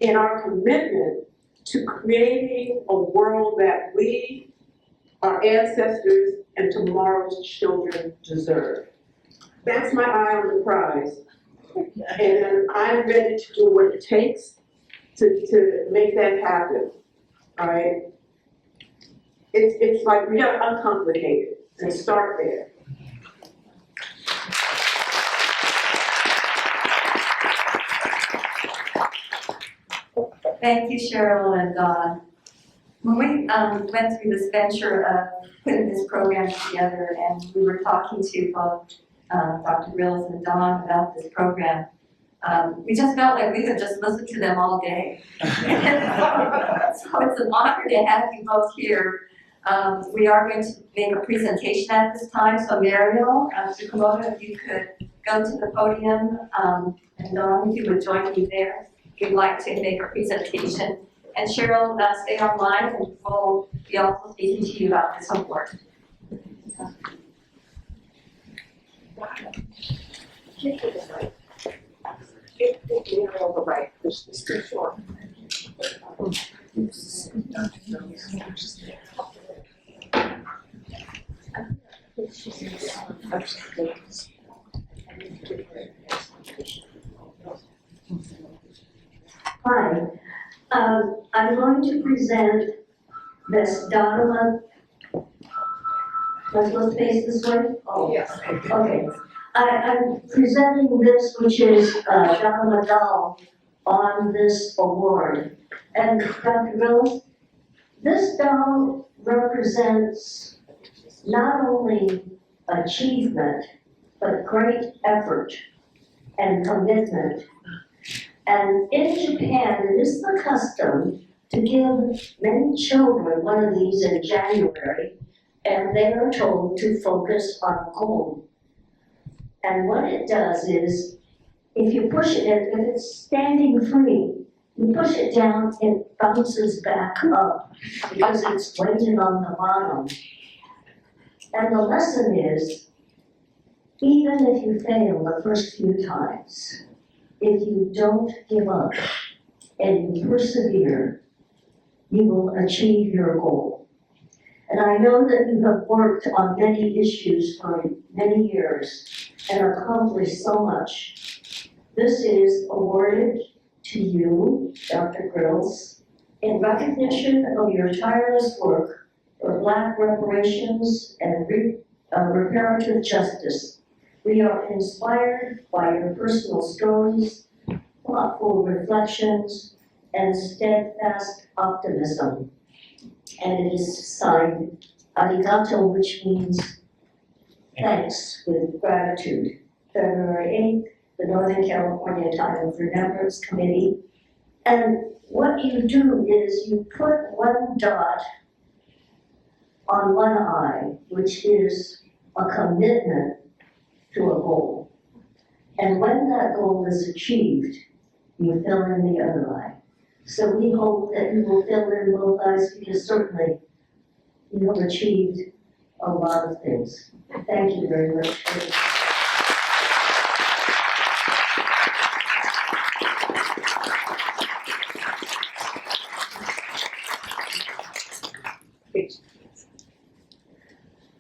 in our commitment to creating a world that we, our ancestors, and tomorrow's children deserve. That's my eye on the prize. And I'm ready to do what it takes to make that happen, all right? It's like we gotta uncomplicate it and start there. Thank you, Cheryl and Dawn. When we went through this venture of putting this program together, and we were talking to both Dr. Grills and Dawn about this program, we just felt like we could just listen to them all day. So it's an honor to have you both here. We are going to make a presentation at this time, so Mariel, Tsukamoto, if you could go to the podium, and Dawn, if you would join me there. We'd like to make a presentation. And Cheryl, stay online, and we'll be also speaking to you about this award. Hi, I'm going to present this Dharma. Let's face this way? Oh, yes. Okay. I'm presenting this, which is Dharma Dal on this award. And Dr. Grills, this Dal represents not only achievement, but great effort and commitment. And in Japan, it is the custom to give many children one of these in January, and they are told to focus on goal. And what it does is, if you push it, if it's standing free, you push it down, it bounces back up because it's weighted on the bottom. And the lesson is, even if you fail the first few times, if you don't give up and you persevere, you will achieve your goal. And I know that you have worked on many issues for many years and accomplished so much. This is awarded to you, Dr. Grills, in recognition of your tireless work for Black reparations and reparative justice. We are inspired by your personal stories, thoughtful reflections, and steadfast optimism. And it is signed Arigato, which means thanks with gratitude. February 8th, the Northern California Time of Remembrance Committee. And what you do is you put one dot on one eye, which is a commitment to a goal. And when that goal is achieved, you fill in the other eye. So we hope that you will fill in both eyes, because certainly you have achieved a lot of things. Thank you very much.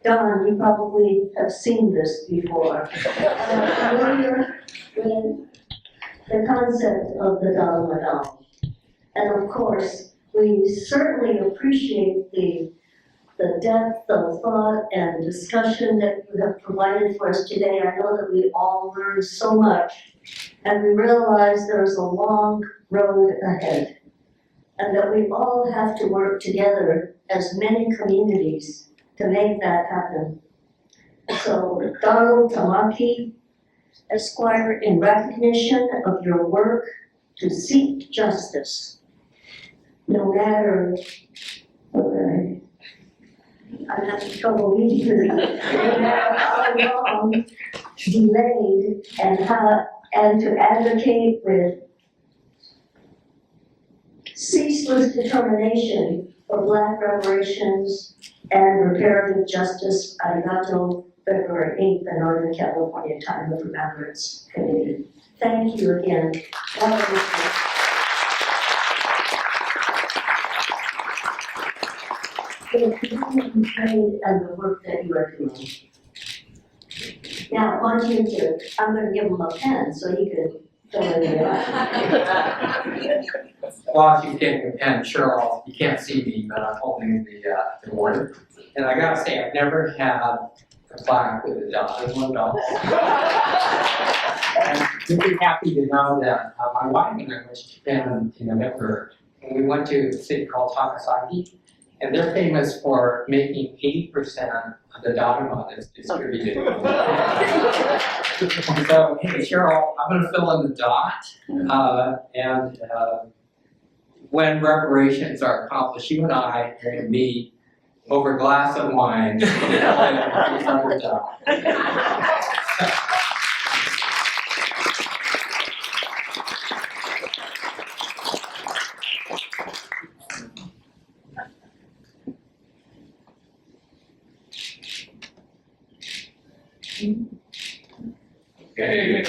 Don, you probably have seen this before. Familiar with the concept of the dollar Madame. And of course, we certainly appreciate the depth of thought and discussion that you have provided for us today. I know that we all learned so much, and we realize there's a long road ahead, and that we all have to work together as many communities to make that happen. So Donald Tamaki, Esquire, in recognition of your work to seek justice, no matter, I'm having trouble reading, no matter how long delayed, and to advocate with ceaseless determination for Black reparations and reparative justice. Arigato, February 8th, the Northern California Time of Remembrance Committee. Thank you again. For the commitment you made and the work that you are doing. Now, on to you. I'm going to give him a pen so he can fill in the While she's getting a pen, Cheryl, you can't see me, but I'm holding the award. And I gotta say, I've never had a plaque with a dollar, $1. And I'm really happy to know that my wife and I went to Japan in November, and we went to a city called Takasaki, and they're famous for making 80% of the dharma that's distributed. So, hey, Cheryl, I'm gonna fill in the dot, and when reparations are accomplished, you and I are gonna meet over a glass of wine. Okay.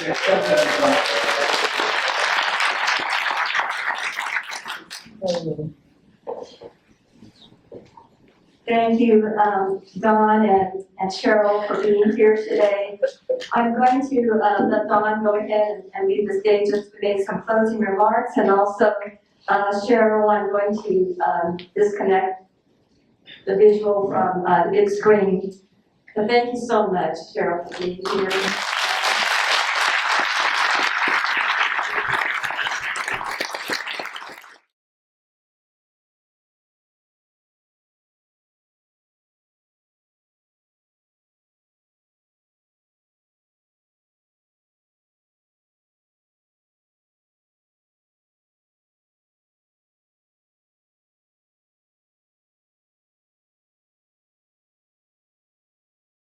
Thank you, Dawn and Cheryl, for being here today. I'm going to let Dawn go ahead and leave the stage just to make some closing remarks, and also Cheryl, I'm going to disconnect the visual from the big screen. So thank you so much, Cheryl, for being here.